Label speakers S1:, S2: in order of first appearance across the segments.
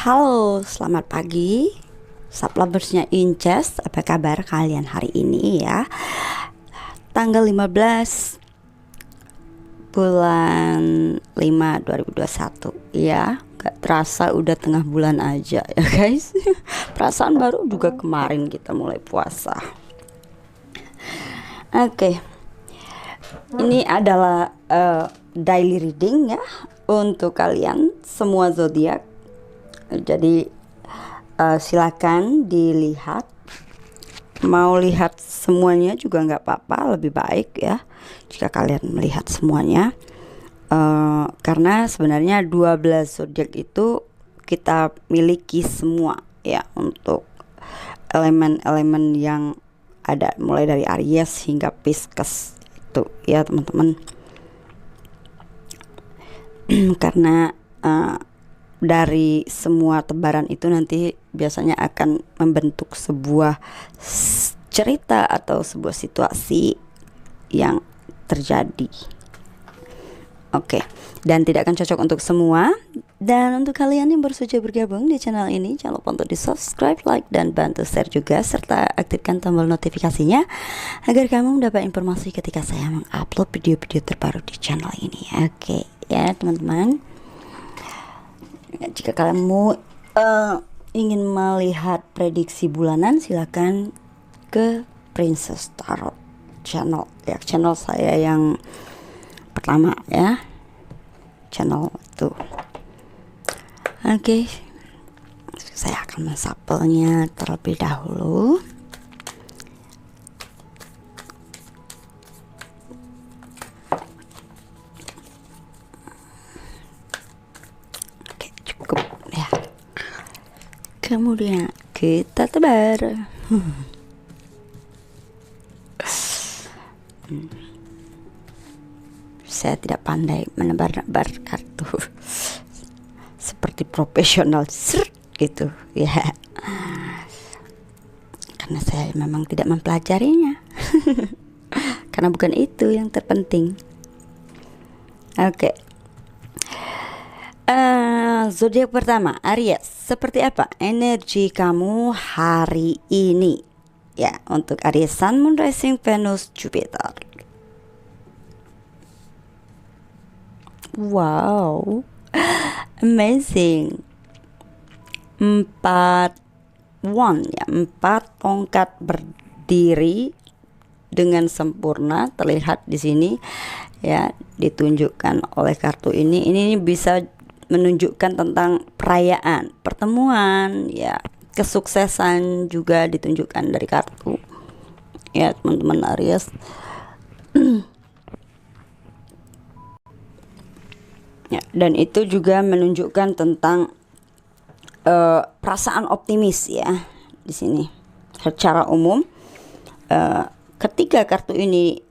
S1: Halo, selamat pagi Subloversnya Inces. Apa kabar kalian hari ini ya? Tanggal 15 bulan 5 2021 ya. Gak terasa udah tengah bulan aja ya guys. Perasaan baru juga kemarin kita mulai puasa. Oke. Ini adalah daily reading ya untuk kalian semua zodiak. Jadi silakan dilihat. Mau lihat semuanya juga nggak apa-apa, lebih baik ya jika kalian melihat semuanya. Karena sebenarnya 12 zodiak itu kita miliki semua ya, untuk elemen-elemen yang ada mulai dari Aries hingga Pisces itu ya teman-teman. Karena dari semua tebaran itu nanti biasanya akan membentuk sebuah cerita atau sebuah situasi yang terjadi. Oke, dan tidak akan cocok untuk semua. Dan untuk kalian yang baru saja bergabung di channel ini, jangan lupa untuk di subscribe, like, dan bantu share juga, serta aktifkan tombol notifikasinya agar kamu mendapat informasi ketika saya mengupload video-video terbaru di channel ini. Oke ya teman-teman. Jika kalian mau ingin melihat prediksi bulanan, silakan ke Princess Tarot channel ya, channel saya yang pertama ya, channel itu. Oke, saya akan mensapelnya terlebih dahulu. Oke, cukup ya. Kemudian kita tebar. Saya tidak pandai menebar-nebar kartu seperti profesional gitu ya, karena saya memang tidak mempelajarinya. Karena bukan itu yang terpenting. Oke. Zodiak pertama Aries. Seperti apa energi kamu hari ini ya, untuk Aries, Sun, Moon, Rising, Venus, Jupiter. Wow, amazing. 4 wand ya, 4 tongkat berdiri dengan sempurna terlihat di sini ya, ditunjukkan oleh kartu ini. Ini bisa menunjukkan tentang perayaan, pertemuan ya, kesuksesan juga ditunjukkan dari kartu ya teman-teman Aries. Ya, dan itu juga menunjukkan tentang perasaan optimis ya di sini. Secara umum, ketiga kartu ini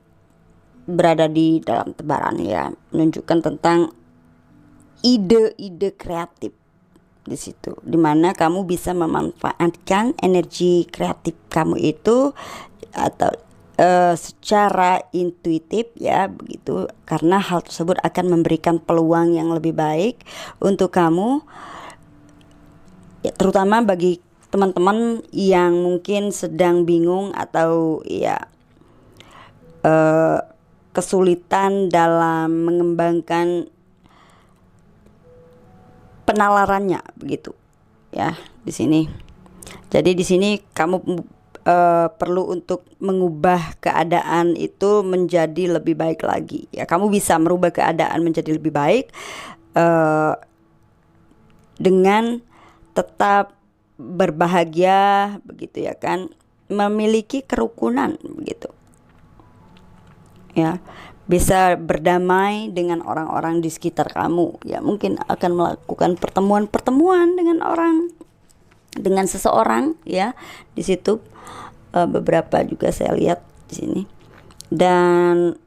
S1: berada di dalam tebaran ya, menunjukkan tentang ide-ide kreatif di situ, dimana kamu bisa memanfaatkan energi kreatif kamu itu atau secara intuitif ya begitu, karena hal tersebut akan memberikan peluang yang lebih baik untuk kamu ya, terutama bagi teman-teman yang mungkin sedang bingung atau ya kesulitan dalam mengembangkan penalarannya begitu ya di sini. Jadi di sini kamu perlu untuk mengubah keadaan itu menjadi lebih baik lagi ya. Kamu bisa merubah keadaan menjadi lebih baik dengan tetap berbahagia begitu ya kan, memiliki kerukunan begitu ya, bisa berdamai dengan orang-orang di sekitar kamu ya, mungkin akan melakukan pertemuan-pertemuan dengan seseorang ya di situ. Beberapa juga saya lihat di sini, dan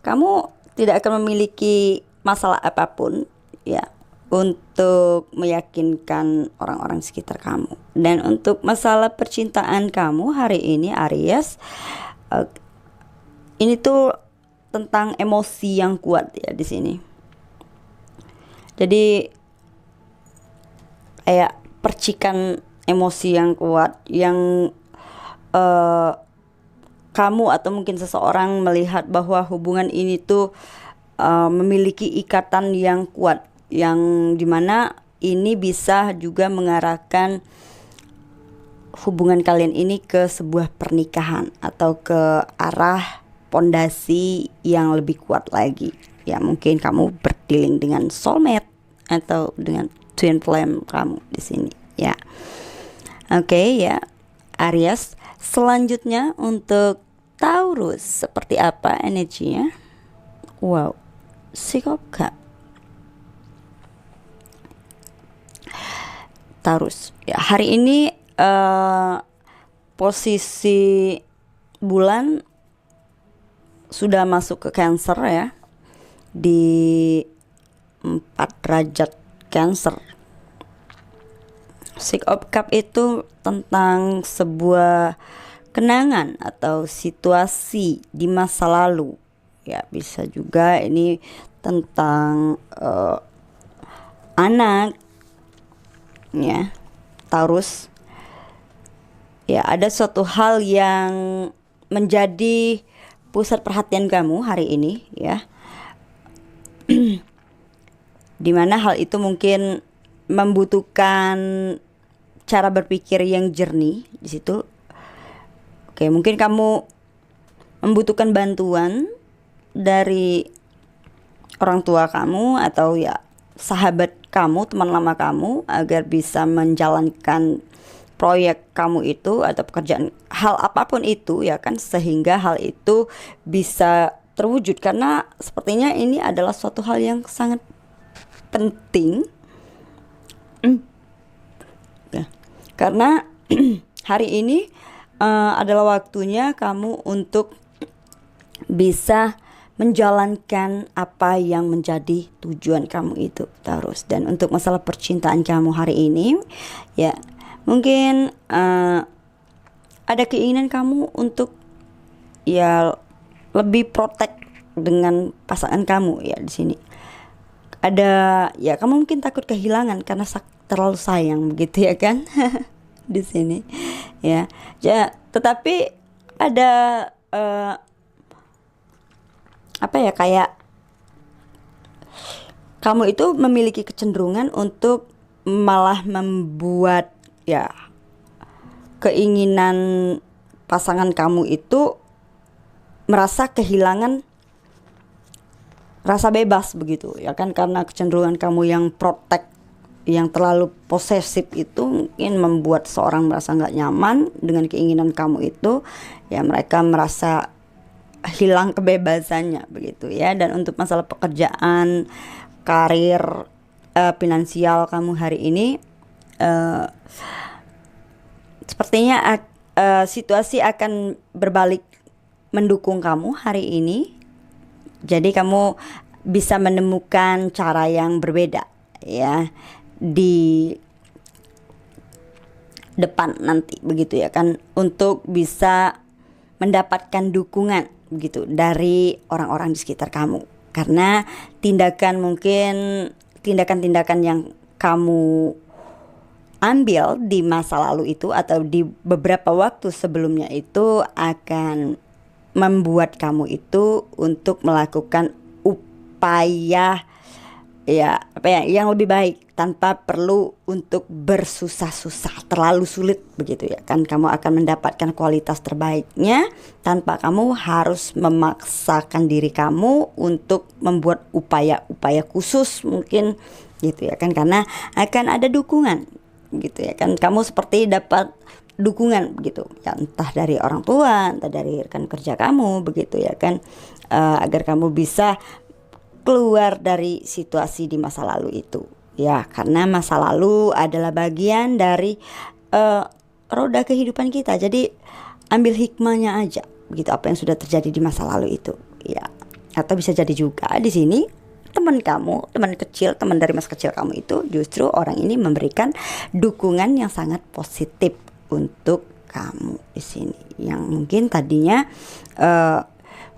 S1: kamu tidak akan memiliki masalah apapun ya untuk meyakinkan orang-orang sekitar kamu. Dan untuk masalah percintaan kamu hari ini Aries, ini tuh tentang emosi yang kuat ya di sini. Jadi kayak percikan emosi yang kuat yang eh, kamu atau mungkin seseorang melihat bahwa hubungan ini tuh memiliki ikatan yang kuat, yang dimana ini bisa juga mengarahkan hubungan kalian ini ke sebuah pernikahan atau ke arah pondasi yang lebih kuat lagi. Ya mungkin kamu berdealing dengan soulmate atau dengan twin flame kamu di sini ya. Oke ya Aries. Selanjutnya untuk Taurus, seperti apa energinya? Wow, Six of Cups. Taurus ya, hari ini posisi bulan sudah masuk ke Cancer ya, di 4 derajat Cancer. Six of Cups itu tentang sebuah kenangan atau situasi di masa lalu ya, bisa juga ini tentang anak ya. Taurus ya, ada suatu hal yang menjadi pusat perhatian kamu hari ini ya, dimana hal itu mungkin membutuhkan cara berpikir yang jernih di situ. Oke, mungkin kamu membutuhkan bantuan dari orang tua kamu atau ya sahabat kamu, teman lama kamu, agar bisa menjalankan proyek kamu itu atau pekerjaan, hal apapun itu ya kan, sehingga hal itu bisa terwujud, karena sepertinya ini adalah suatu hal yang sangat penting ya. Karena hari ini adalah waktunya kamu untuk bisa menjalankan apa yang menjadi tujuan kamu itu, Taurus. Dan untuk masalah percintaan kamu hari ini ya, mungkin ada keinginan kamu untuk ya lebih protect dengan pasangan kamu ya di sini. Ada ya, kamu mungkin takut kehilangan karena terlalu sayang begitu ya kan di sini ya. Ya, tetapi ada apa ya, kayak kamu itu memiliki kecenderungan untuk malah membuat ya keinginan pasangan kamu itu merasa kehilangan rasa bebas begitu ya kan, karena kecenderungan kamu yang protect, yang terlalu posesif itu mungkin membuat seorang merasa nggak nyaman dengan keinginan kamu itu ya, mereka merasa hilang kebebasannya begitu ya. Dan untuk masalah pekerjaan, karir, finansial kamu hari ini sepertinya situasi akan berbalik mendukung kamu hari ini. Jadi kamu bisa menemukan cara yang berbeda ya di depan nanti begitu ya kan, untuk bisa mendapatkan dukungan begitu dari orang-orang di sekitar kamu. Karena tindakan-tindakan yang kamu ambil di masa lalu itu atau di beberapa waktu sebelumnya itu akan membuat kamu itu untuk melakukan upaya ya apa ya yang lebih baik, tanpa perlu untuk bersusah-susah terlalu sulit begitu ya kan. Kamu akan mendapatkan kualitas terbaiknya tanpa kamu harus memaksakan diri kamu untuk membuat upaya-upaya khusus mungkin gitu ya kan, karena akan ada dukungan gitu ya kan. Kamu seperti dapat dukungan begitu ya, entah dari orang tua, entah dari rekan kerja kamu begitu ya kan, agar kamu bisa keluar dari situasi di masa lalu itu ya. Karena masa lalu adalah bagian dari roda kehidupan kita, jadi ambil hikmahnya aja begitu apa yang sudah terjadi di masa lalu itu ya. Atau bisa jadi juga di sini teman kamu, teman kecil, teman dari masa kecil kamu itu justru orang ini memberikan dukungan yang sangat positif untuk kamu di sini, yang mungkin tadinya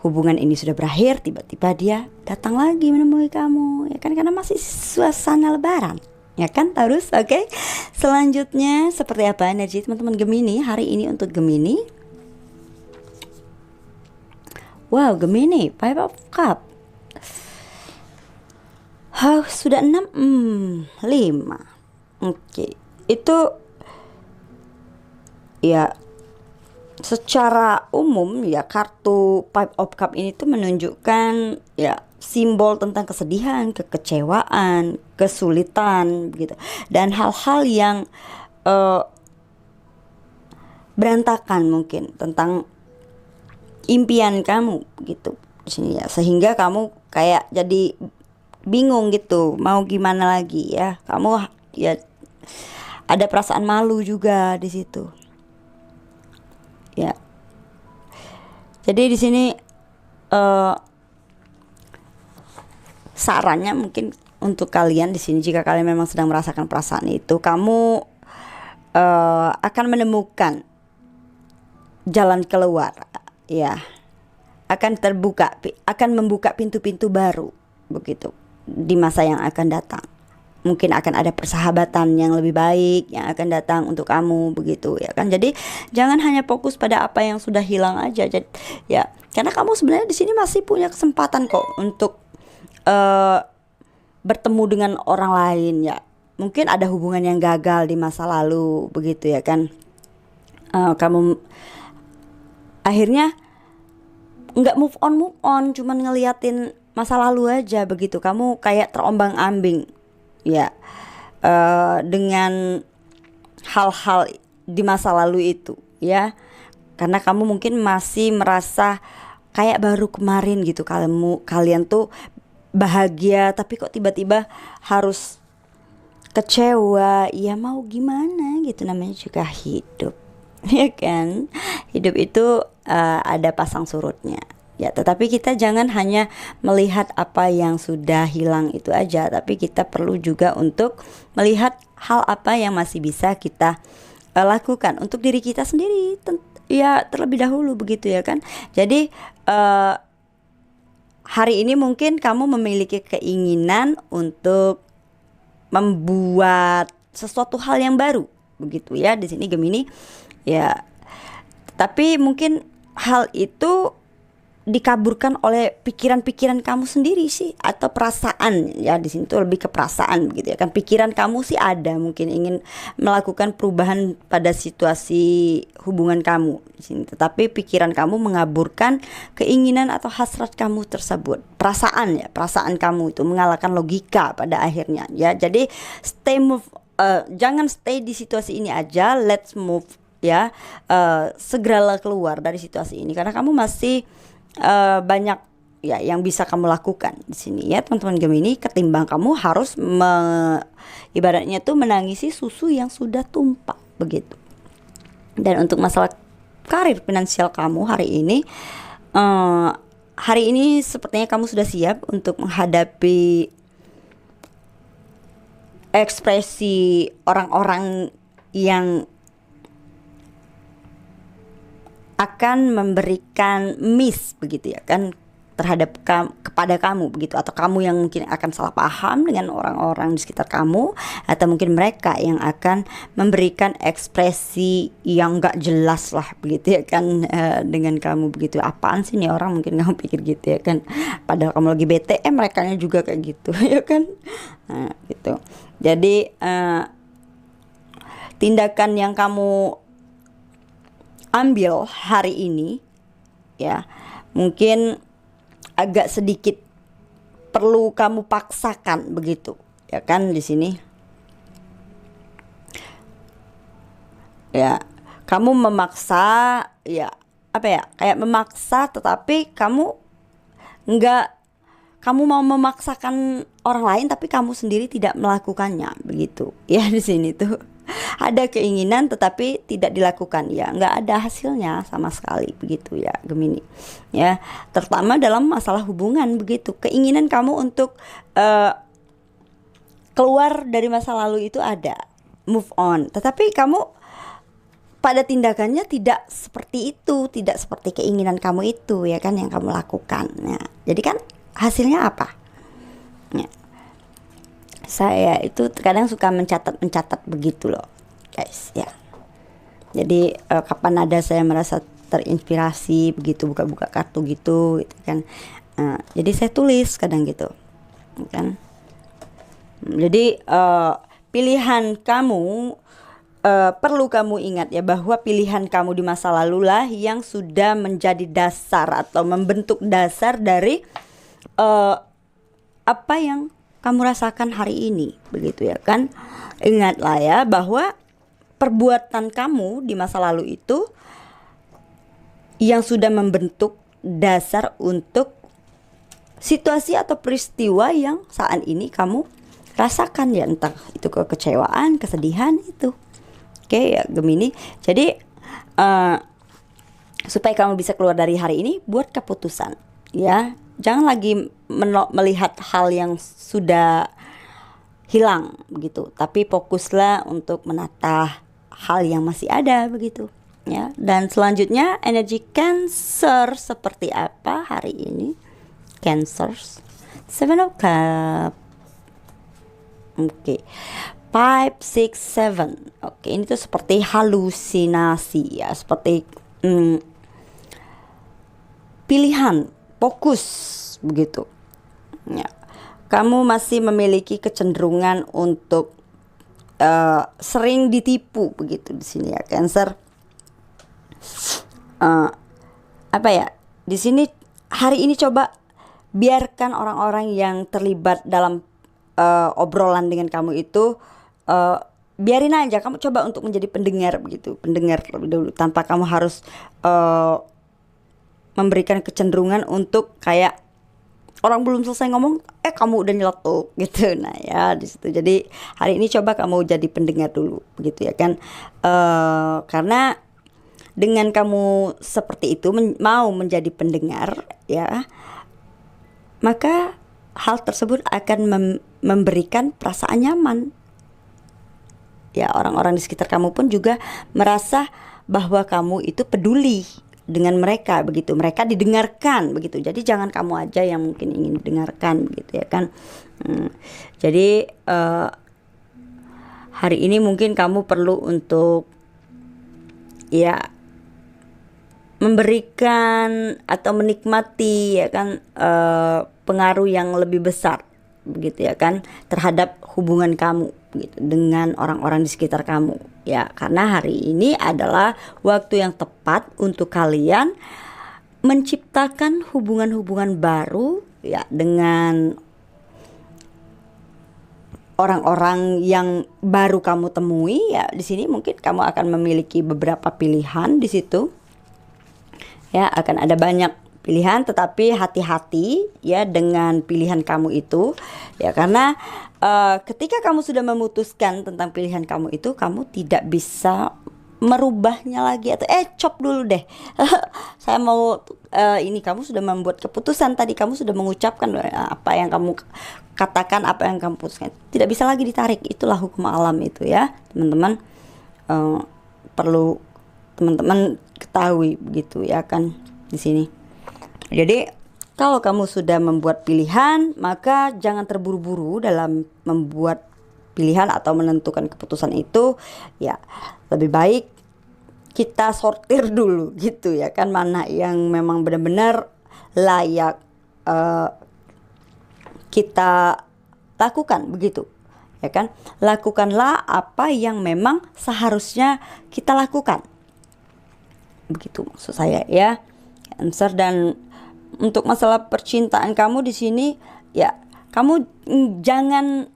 S1: hubungan ini sudah berakhir, tiba-tiba dia datang lagi menemui kamu ya kan, karena masih suasana lebaran Ya kan Taurus, oke. Selanjutnya seperti apa energi teman-teman Gemini hari ini untuk Gemini? Wow, Gemini, Five of Cup. Sudah 6, 5. Oke, itu ya secara umum ya kartu Five of Cup ini tuh menunjukkan ya simbol tentang kesedihan, kekecewaan, kesulitan gitu, dan hal-hal yang berantakan mungkin tentang impian kamu gitu di sini ya, sehingga kamu kayak jadi bingung gitu mau gimana lagi ya. Kamu ya ada perasaan malu juga di situ ya. Jadi di sini sarannya mungkin untuk kalian di sini, jika kalian memang sedang merasakan perasaan itu, kamu akan menemukan jalan keluar ya, akan membuka pintu-pintu baru begitu di masa yang akan datang. Mungkin akan ada persahabatan yang lebih baik yang akan datang untuk kamu begitu ya kan. Jadi jangan hanya fokus pada apa yang sudah hilang aja. Jadi ya, karena kamu sebenarnya di sini masih punya kesempatan kok untuk bertemu dengan orang lain ya. Mungkin ada hubungan yang gagal di masa lalu begitu ya kan. Kamu akhirnya nggak move on, cuman ngeliatin masa lalu aja begitu. Kamu kayak terombang-ambing ya dengan hal-hal di masa lalu itu ya, karena kamu mungkin masih merasa kayak baru kemarin gitu kalian tuh bahagia, tapi kok tiba-tiba harus kecewa. Ya mau gimana gitu, namanya juga hidup ya kan. Hidup itu ada pasang surutnya ya, tetapi kita jangan hanya melihat apa yang sudah hilang itu aja, tapi kita perlu juga untuk melihat hal apa yang masih bisa kita lakukan untuk diri kita sendiri ya terlebih dahulu begitu ya kan. Jadi hari ini mungkin kamu memiliki keinginan untuk membuat sesuatu hal yang baru begitu ya di sini Gemini ya, tapi mungkin hal itu dikaburkan oleh pikiran-pikiran kamu sendiri sih, atau perasaan ya. Di sini tuh lebih ke perasaan begitu ya kan. Pikiran kamu sih ada mungkin ingin melakukan perubahan pada situasi hubungan kamu di sini, tetapi pikiran kamu mengaburkan keinginan atau hasrat kamu tersebut. Perasaan kamu itu mengalahkan logika pada akhirnya ya. Jadi jangan stay di situasi ini aja, let's move ya. Segeralah keluar dari situasi ini karena kamu masih banyak ya yang bisa kamu lakukan di sini ya teman-teman Gemini, ketimbang kamu harus ibaratnya tuh menangisi susu yang sudah tumpah begitu. Dan untuk masalah karir finansial kamu hari ini sepertinya kamu sudah siap untuk menghadapi ekspresi orang-orang yang akan memberikan begitu ya kan terhadap kepada kamu begitu, atau kamu yang mungkin akan salah paham dengan orang-orang di sekitar kamu, atau mungkin mereka yang akan memberikan ekspresi yang gak jelas lah begitu ya kan dengan kamu begitu. Apaan sih nih orang, mungkin kamu pikir gitu ya kan, padahal kamu lagi bete merekanya juga kayak gitu ya kan. Nah gitu. Jadi tindakan yang kamu ambil hari ini ya mungkin agak sedikit perlu kamu paksakan begitu ya kan di sini ya. Kamu memaksa ya, apa ya, kayak memaksa, tetapi kamu mau memaksakan orang lain tapi kamu sendiri tidak melakukannya begitu ya. Di sini tuh ada keinginan tetapi tidak dilakukan ya, nggak ada hasilnya sama sekali begitu ya Gemini ya, terutama dalam masalah hubungan begitu. Keinginan kamu untuk keluar dari masa lalu itu ada, move on, tetapi kamu pada tindakannya tidak seperti itu, tidak seperti keinginan kamu itu ya kan yang kamu lakukan ya. Jadi kan hasilnya apa ya? Saya itu kadang suka mencatat begitu loh, guys ya. Jadi kapan ada saya merasa terinspirasi begitu buka-buka kartu gitu kan. Jadi saya tulis kadang gitu kan. Jadi pilihan kamu, perlu kamu ingat ya bahwa pilihan kamu di masa lalu lah yang sudah menjadi dasar atau membentuk dasar dari apa yang kamu rasakan hari ini, begitu ya kan. Ingatlah ya bahwa perbuatan kamu di masa lalu itu yang sudah membentuk dasar untuk situasi atau peristiwa yang saat ini kamu rasakan ya, entah itu kekecewaan, kesedihan itu. Oke ya Gemini. Jadi supaya kamu bisa keluar dari hari ini, buat keputusan ya. Jangan lagi melihat hal yang sudah hilang begitu, tapi fokuslah untuk menata hal yang masih ada begitu ya. Dan selanjutnya energi Cancer seperti apa hari ini? Cancer, Seven of Cups. Oke. 5, 6, 7. Oke, ini tuh seperti halusinasi ya, seperti pilihan, fokus begitu. Ya. Kamu masih memiliki kecenderungan untuk sering ditipu begitu di sini ya Cancer. Apa ya? Di sini hari ini coba biarkan orang-orang yang terlibat dalam obrolan dengan kamu itu, biarin aja, kamu coba untuk menjadi pendengar begitu, pendengar lebih dulu tanpa kamu harus memberikan kecenderungan untuk kayak orang belum selesai ngomong kamu udah nyeletuk gitu. Nah ya di situ. Jadi hari ini coba kamu jadi pendengar dulu begitu ya kan. Karena dengan kamu seperti itu mau menjadi pendengar ya, maka hal tersebut akan memberikan perasaan nyaman. Ya, orang-orang di sekitar kamu pun juga merasa bahwa kamu itu peduli dengan mereka begitu. Mereka didengarkan begitu. Jadi jangan kamu aja yang mungkin ingin didengarkan begitu ya kan. Jadi hari ini mungkin kamu perlu untuk ya memberikan atau menikmati ya kan pengaruh yang lebih besar begitu ya kan terhadap hubungan kamu gitu dengan orang-orang di sekitar kamu ya, karena hari ini adalah waktu yang tepat untuk kalian menciptakan hubungan-hubungan baru ya dengan orang-orang yang baru kamu temui ya. Di sini mungkin kamu akan memiliki beberapa pilihan di situ. Ya, akan ada banyak pilihan, tetapi hati-hati ya dengan pilihan kamu itu ya, karena ketika kamu sudah memutuskan tentang pilihan kamu itu, kamu tidak bisa merubahnya lagi atau cop dulu deh saya mau ini. Kamu sudah membuat keputusan tadi, kamu sudah mengucapkan apa yang kamu katakan, apa yang kamu putuskan, tidak bisa lagi ditarik. Itulah hukum alam itu ya teman-teman. Perlu teman-teman ketahui begitu ya kan di sini. Jadi kalau kamu sudah membuat pilihan, maka jangan terburu-buru dalam membuat pilihan atau menentukan keputusan itu ya. Lebih baik kita sortir dulu gitu ya kan, mana yang memang benar-benar layak kita lakukan begitu ya kan. Lakukanlah apa yang memang seharusnya kita lakukan. Begitu maksud saya ya Cancer. Dan untuk masalah percintaan kamu di sini ya, kamu jangan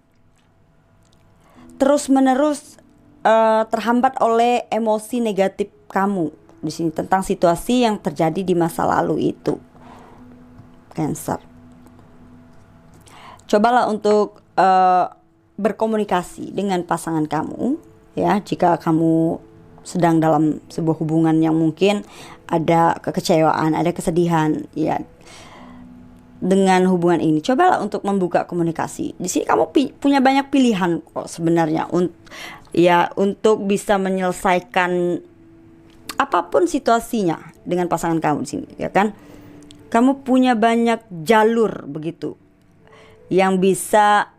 S1: terus-menerus terhambat oleh emosi negatif kamu di sini tentang situasi yang terjadi di masa lalu itu Cancer. Cobalah untuk berkomunikasi dengan pasangan kamu ya, jika kamu sedang dalam sebuah hubungan yang mungkin ada kekecewaan, ada kesedihan ya dengan hubungan ini. Cobalah untuk membuka komunikasi. Di sini kamu punya banyak pilihan kok sebenarnya untuk bisa menyelesaikan apapun situasinya dengan pasangan kamu di sini ya kan. Kamu punya banyak jalur begitu yang bisa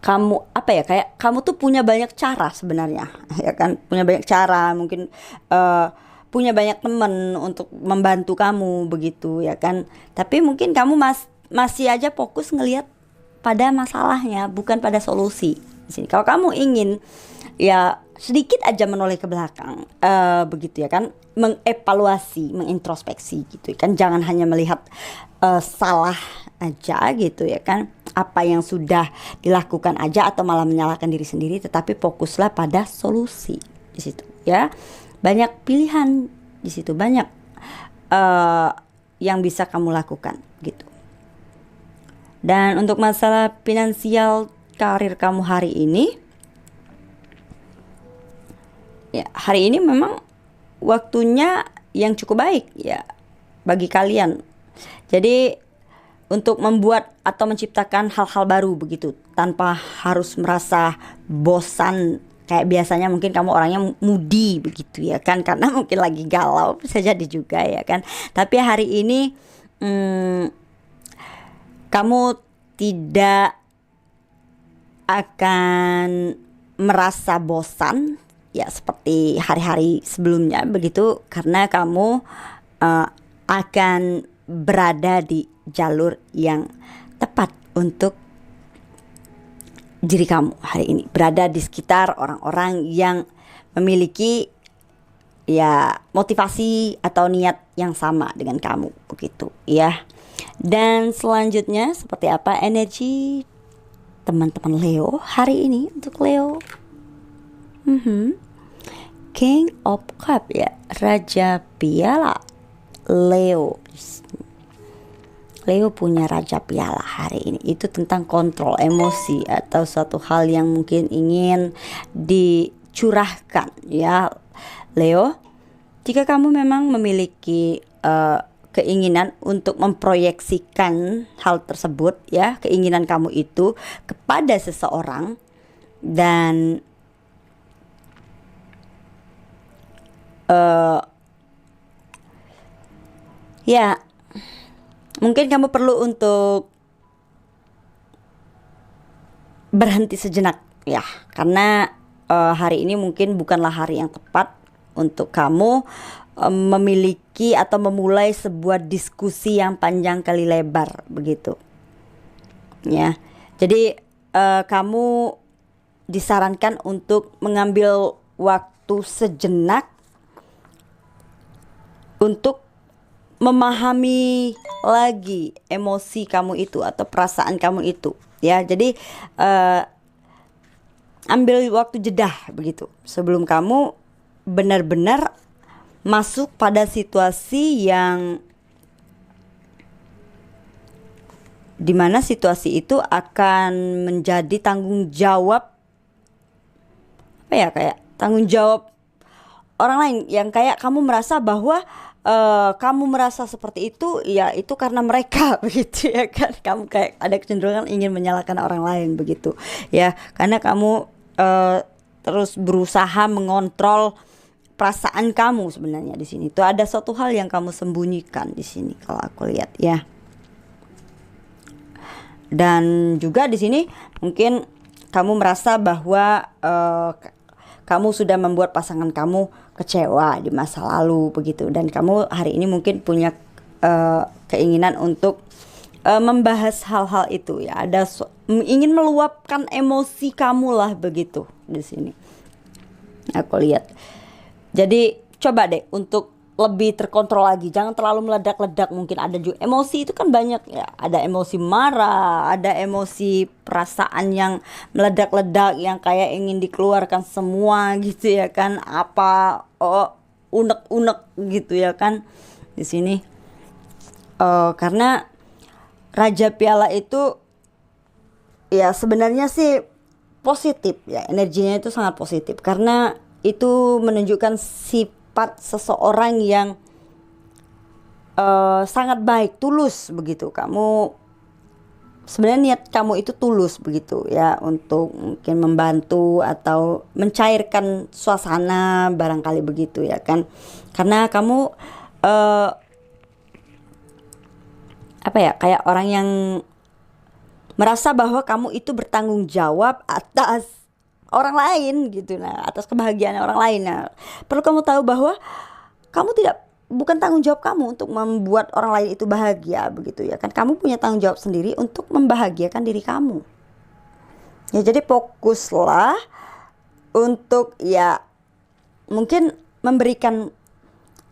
S1: kamu apa ya, kayak kamu tuh punya banyak cara sebenarnya ya kan, punya banyak cara, mungkin punya banyak temen untuk membantu kamu begitu ya kan, tapi mungkin kamu masih aja fokus ngelihat pada masalahnya, bukan pada solusi di sini. Kalau kamu ingin ya sedikit aja menoleh ke belakang, begitu ya kan, mengevaluasi, mengintrospeksi gitu ya kan, jangan hanya melihat salah aja gitu ya kan, apa yang sudah dilakukan aja atau malah menyalahkan diri sendiri, tetapi fokuslah pada solusi di situ ya. Banyak pilihan di situ, banyak eh, yang bisa kamu lakukan gitu. Dan untuk masalah finansial karir kamu hari ini, ya hari ini memang waktunya yang cukup baik ya bagi kalian. Jadi untuk membuat atau menciptakan hal-hal baru begitu, tanpa harus merasa bosan kayak biasanya. Mungkin kamu orangnya moody begitu ya kan, karena mungkin lagi galau, bisa jadi juga ya kan. Tapi hari ini kamu tidak akan merasa bosan ya seperti hari-hari sebelumnya begitu, karena kamu eh, akan berada di jalur yang tepat untuk diri kamu hari ini, berada di sekitar orang-orang yang memiliki ya motivasi atau niat yang sama dengan kamu begitu ya. Dan selanjutnya seperti apa energi teman-teman Leo hari ini untuk Leo? King of Cup ya, Raja Piala. Leo punya Raja Piala hari ini, itu tentang kontrol emosi atau suatu hal yang mungkin ingin dicurahkan ya Leo. Jika kamu memang memiliki keinginan untuk memproyeksikan hal tersebut ya, keinginan kamu itu kepada seseorang, dan ya mungkin kamu perlu untuk berhenti sejenak ya, karena hari ini mungkin bukanlah hari yang tepat untuk kamu memiliki atau memulai sebuah diskusi yang panjang kali lebar begitu ya. Jadi kamu disarankan untuk mengambil waktu sejenak untuk memahami lagi emosi kamu itu atau perasaan kamu itu ya. Jadi ambil waktu jeda begitu sebelum kamu benar-benar masuk pada situasi yang dimana situasi itu akan menjadi tanggung jawab apa ya, kayak tanggung jawab orang lain, yang kayak kamu merasa bahwa kamu merasa seperti itu ya itu karena mereka begitu ya kan. Kamu kayak ada kecenderungan ingin menyalahkan orang lain begitu ya, karena kamu terus berusaha mengontrol perasaan kamu. Sebenarnya di sini tuh ada suatu hal yang kamu sembunyikan di sini kalau aku lihat ya. Dan juga di sini mungkin kamu merasa bahwa kamu sudah membuat pasangan kamu kecewa di masa lalu begitu, dan kamu hari ini mungkin punya keinginan untuk membahas hal-hal itu ya. Ada ingin meluapkan emosi kamu lah begitu di sini aku lihat. Jadi coba deh untuk lebih terkontrol lagi, jangan terlalu meledak-ledak. Mungkin ada juga emosi itu kan banyak ya, ada emosi marah, ada emosi perasaan yang meledak-ledak yang kayak ingin dikeluarkan semua gitu ya kan, apa unek-unek gitu ya kan di sini. Karena Raja Piala itu ya sebenarnya sih positif ya, energinya itu sangat positif karena itu menunjukkan sifat seseorang yang sangat baik, tulus begitu. Kamu sebenarnya niat kamu itu tulus begitu ya, untuk mungkin membantu atau mencairkan suasana barangkali begitu ya kan. Karena kamu apa ya, kayak orang yang merasa bahwa kamu itu bertanggung jawab atas orang lain gitu, nah atas kebahagiaan orang lain. Nah, perlu kamu tahu bahwa kamu bukan tanggung jawab kamu untuk membuat orang lain itu bahagia begitu ya kan. Kamu punya tanggung jawab sendiri untuk membahagiakan diri kamu. Ya jadi fokuslah untuk ya mungkin memberikan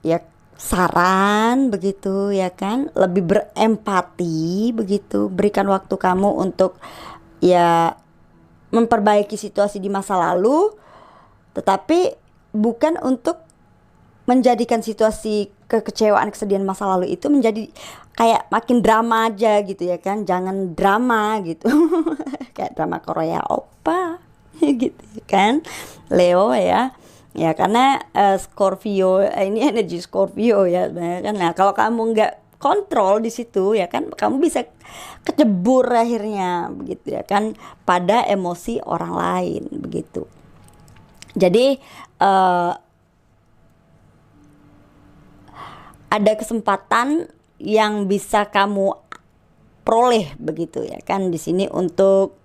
S1: ya saran begitu ya kan, lebih berempati begitu, berikan waktu kamu untuk ya memperbaiki situasi di masa lalu, tetapi bukan untuk menjadikan situasi kekecewaan, kesedihan masa lalu itu menjadi kayak makin drama aja gitu ya kan. Jangan drama gitu kayak drama Korea opa gitu kan Leo ya. Ya karena Scorpio ini energi Scorpio ya kan. Nah kalau kamu nggak kontrol di situ ya kan, kamu bisa kecebur akhirnya begitu ya kan pada emosi orang lain begitu. Jadi ada kesempatan yang bisa kamu peroleh begitu ya kan di sini untuk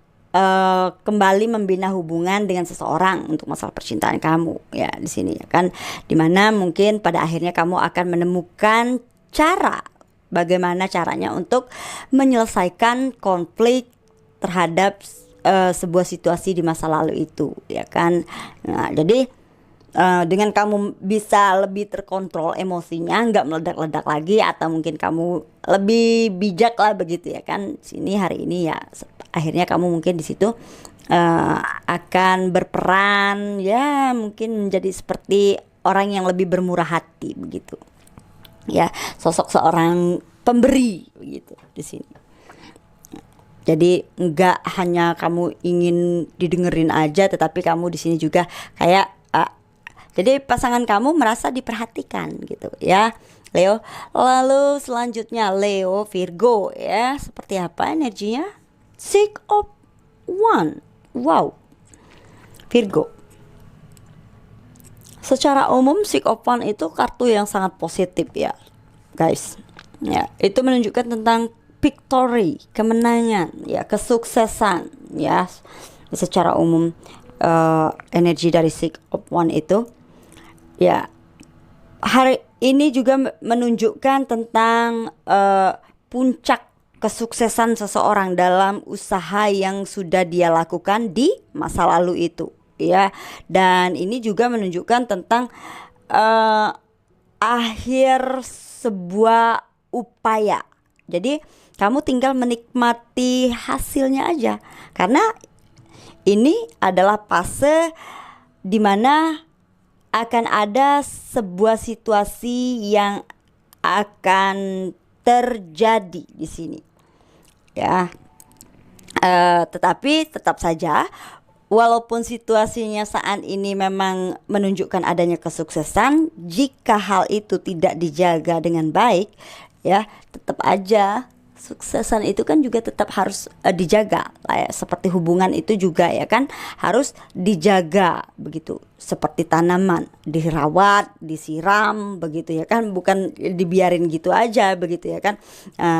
S1: kembali membina hubungan dengan seseorang untuk masalah percintaan kamu ya di sini ya kan, dimana mungkin pada akhirnya kamu akan menemukan cara bagaimana caranya untuk menyelesaikan konflik terhadap sebuah situasi di masa lalu itu ya kan. Nah jadi dengan kamu bisa lebih terkontrol emosinya, nggak meledak-ledak lagi, atau mungkin kamu lebih bijak lah begitu ya kan sini hari ini ya, akhirnya kamu mungkin di situ akan berperan ya mungkin menjadi seperti orang yang lebih bermurah hati begitu ya, sosok seorang pemberi begitu di sini. Jadi nggak hanya kamu ingin didengerin aja, tetapi kamu di sini juga kayak jadi pasangan kamu merasa diperhatikan gitu ya Leo. Lalu selanjutnya Leo Virgo ya, seperti apa energinya? Six of Wands. Wow, Virgo. Secara umum Six of Wands itu kartu yang sangat positif ya guys. Ya, itu menunjukkan tentang victory, kemenangan ya, kesuksesan ya. Secara umum energi dari Six of Wands itu ya, hari ini juga menunjukkan tentang puncak kesuksesan seseorang dalam usaha yang sudah dia lakukan di masa lalu itu ya. Dan ini juga menunjukkan tentang akhir sebuah upaya. Jadi kamu tinggal menikmati hasilnya aja, karena ini adalah fase dimana akan ada sebuah situasi yang akan terjadi di sini ya. Tetapi tetap saja walaupun situasinya saat ini memang menunjukkan adanya kesuksesan, jika hal itu tidak dijaga dengan baik ya, tetap aja suksesan itu kan juga tetap harus dijaga lah ya. Seperti hubungan itu juga ya kan harus dijaga begitu, seperti tanaman, dirawat, disiram begitu ya kan, bukan dibiarin gitu aja begitu ya kan.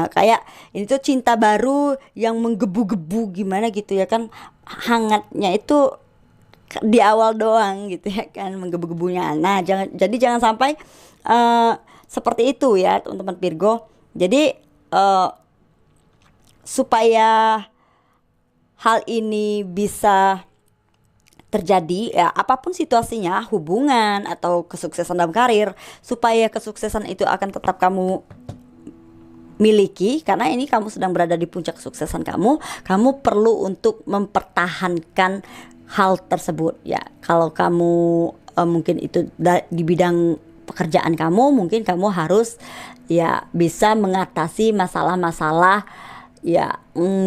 S1: Kayak ini tuh cinta baru yang menggebu-gebu gimana gitu ya kan, hangatnya itu di awal doang gitu ya kan, menggebu-gebunya. Nah jangan sampai seperti itu ya teman-teman Virgo. Jadi supaya hal ini bisa terjadi ya, apapun situasinya, hubungan atau kesuksesan dalam karir, supaya kesuksesan itu akan tetap kamu miliki, karena ini kamu sedang berada di puncak kesuksesan kamu perlu untuk mempertahankan hal tersebut ya. Kalau kamu mungkin itu di bidang pekerjaan kamu, mungkin kamu harus ya bisa mengatasi masalah-masalah ya,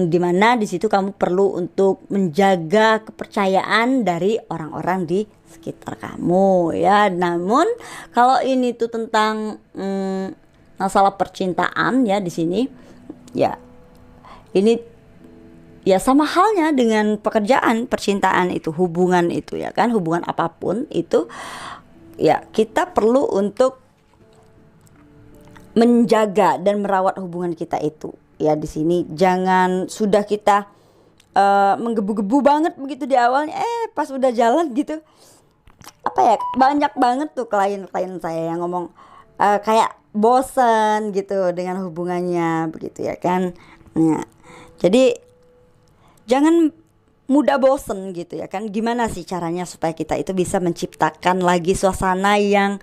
S1: dimana di situ kamu perlu untuk menjaga kepercayaan dari orang-orang di sekitar kamu ya. Namun kalau ini tuh tentang masalah percintaan ya di sini ya, ini ya sama halnya dengan pekerjaan, percintaan itu, hubungan itu ya kan, hubungan apapun itu ya, kita perlu untuk menjaga dan merawat hubungan kita itu Ya di sini jangan sudah kita menggebu-gebu banget begitu di awalnya, pas udah jalan gitu, apa ya, banyak banget tuh klien-klien saya yang ngomong kayak bosen gitu dengan hubungannya begitu ya kan. Nah, jadi jangan mudah bosen gitu ya kan. Gimana sih caranya supaya kita itu bisa menciptakan lagi suasana yang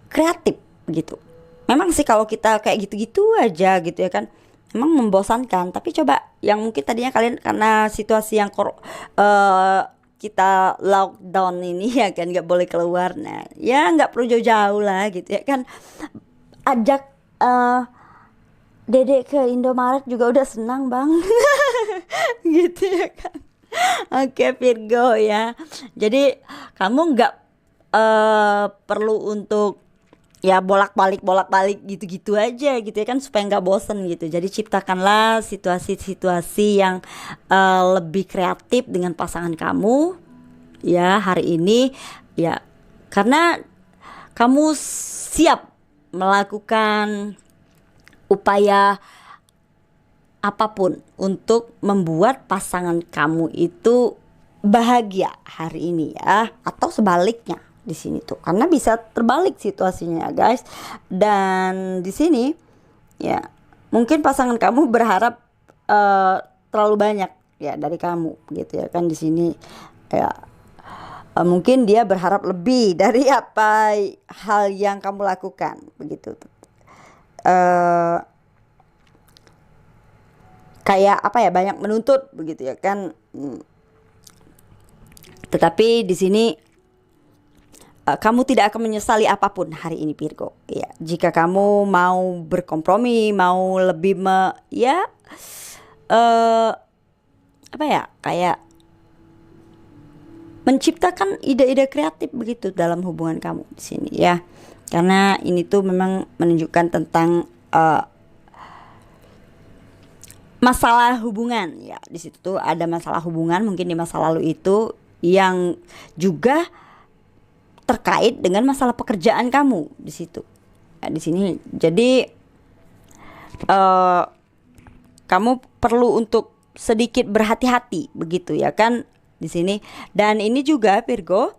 S1: kreatif gitu. Memang sih kalau kita kayak gitu-gitu aja gitu ya kan, memang membosankan. Tapi coba yang mungkin tadinya kalian karena situasi yang eh, kita lockdown ini ya kan, nggak boleh keluar. Nah ya nggak perlu jauh-jauh lah gitu ya kan. Ajak eh, Dedek ke Indomaret juga udah senang bang. Gitu ya kan. Oke Virgo ya. Jadi kamu nggak perlu untuk ya bolak-balik gitu-gitu aja gitu ya kan, supaya nggak bosen gitu. Jadi ciptakanlah situasi-situasi yang lebih kreatif dengan pasangan kamu ya hari ini ya, karena kamu siap melakukan upaya apapun untuk membuat pasangan kamu itu bahagia hari ini ya, atau sebaliknya di sini tuh, karena bisa terbalik situasinya ya guys. Dan di sini ya mungkin pasangan kamu berharap terlalu banyak ya dari kamu gitu ya kan. Di sini ya mungkin dia berharap lebih dari apa hal yang kamu lakukan begitu. eh Kayak apa ya, banyak menuntut begitu ya kan. Tetapi di sini kamu tidak akan menyesali apapun hari ini Virgo. Ya, jika kamu mau berkompromi, mau lebih ya apa ya, kayak menciptakan ide-ide kreatif begitu dalam hubungan kamu di sini ya. Karena ini tuh memang menunjukkan tentang masalah hubungan ya. Di situ tuh ada masalah hubungan mungkin di masa lalu itu yang juga terkait dengan masalah pekerjaan kamu di situ. Nah, di sini jadi kamu perlu untuk sedikit berhati-hati begitu ya kan di sini. Dan ini juga Virgo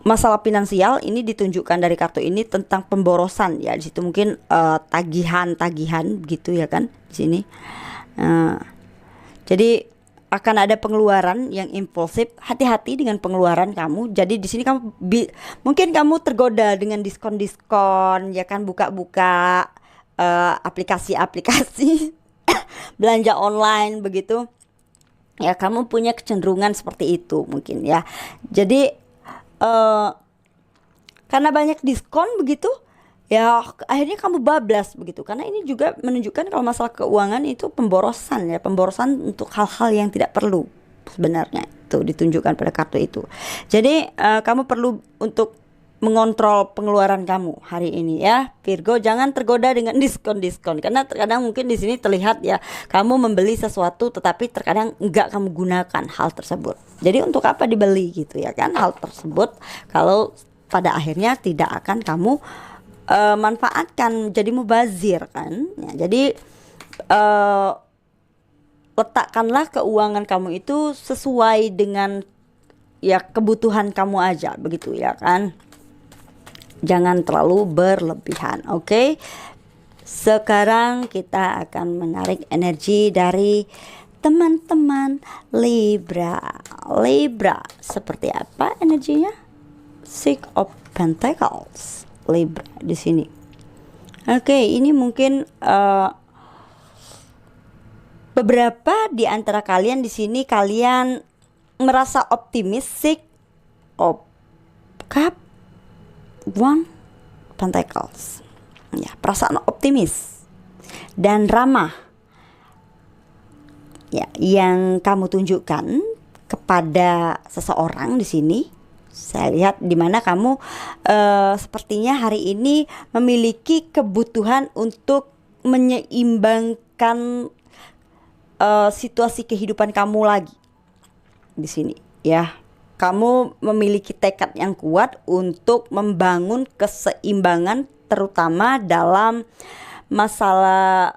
S1: masalah finansial ini ditunjukkan dari kartu ini tentang pemborosan ya. Di situ mungkin tagihan-tagihan gitu ya kan di sini. Jadi akan ada pengeluaran yang impulsif. Hati-hati dengan pengeluaran kamu. Jadi di sini kamu mungkin kamu tergoda dengan diskon-diskon ya kan, buka-buka aplikasi-aplikasi belanja online begitu. Ya kamu punya kecenderungan seperti itu mungkin ya. Jadi karena banyak diskon begitu ya, akhirnya kamu bablas begitu. Karena ini juga menunjukkan kalau masalah keuangan itu pemborosan ya, pemborosan untuk hal-hal yang tidak perlu sebenarnya, itu ditunjukkan pada kartu itu. Jadi kamu perlu untuk mengontrol pengeluaran kamu hari ini ya Virgo. Jangan tergoda dengan diskon-diskon, karena terkadang mungkin di sini terlihat ya kamu membeli sesuatu tetapi terkadang enggak kamu gunakan hal tersebut. Jadi untuk apa dibeli gitu ya kan hal tersebut kalau pada akhirnya tidak akan kamu manfaatkan, jadi mubazir kan ya. Jadi letakkanlah keuangan kamu itu sesuai dengan ya kebutuhan kamu aja begitu ya kan. Jangan terlalu berlebihan. Oke. Sekarang kita akan menarik energi dari teman-teman Libra. Libra seperti apa energinya? Six of Pentacles. Libra di sini. Oke, ini mungkin beberapa di antara kalian di sini kalian merasa optimis. Six of Cup, One Pentacles. Ya, perasaan optimis dan ramah ya yang kamu tunjukkan kepada seseorang di sini. Saya lihat di mana kamu sepertinya hari ini memiliki kebutuhan untuk menyeimbangkan situasi kehidupan kamu lagi di sini ya. kamu memiliki tekad yang kuat untuk membangun keseimbangan, terutama dalam masalah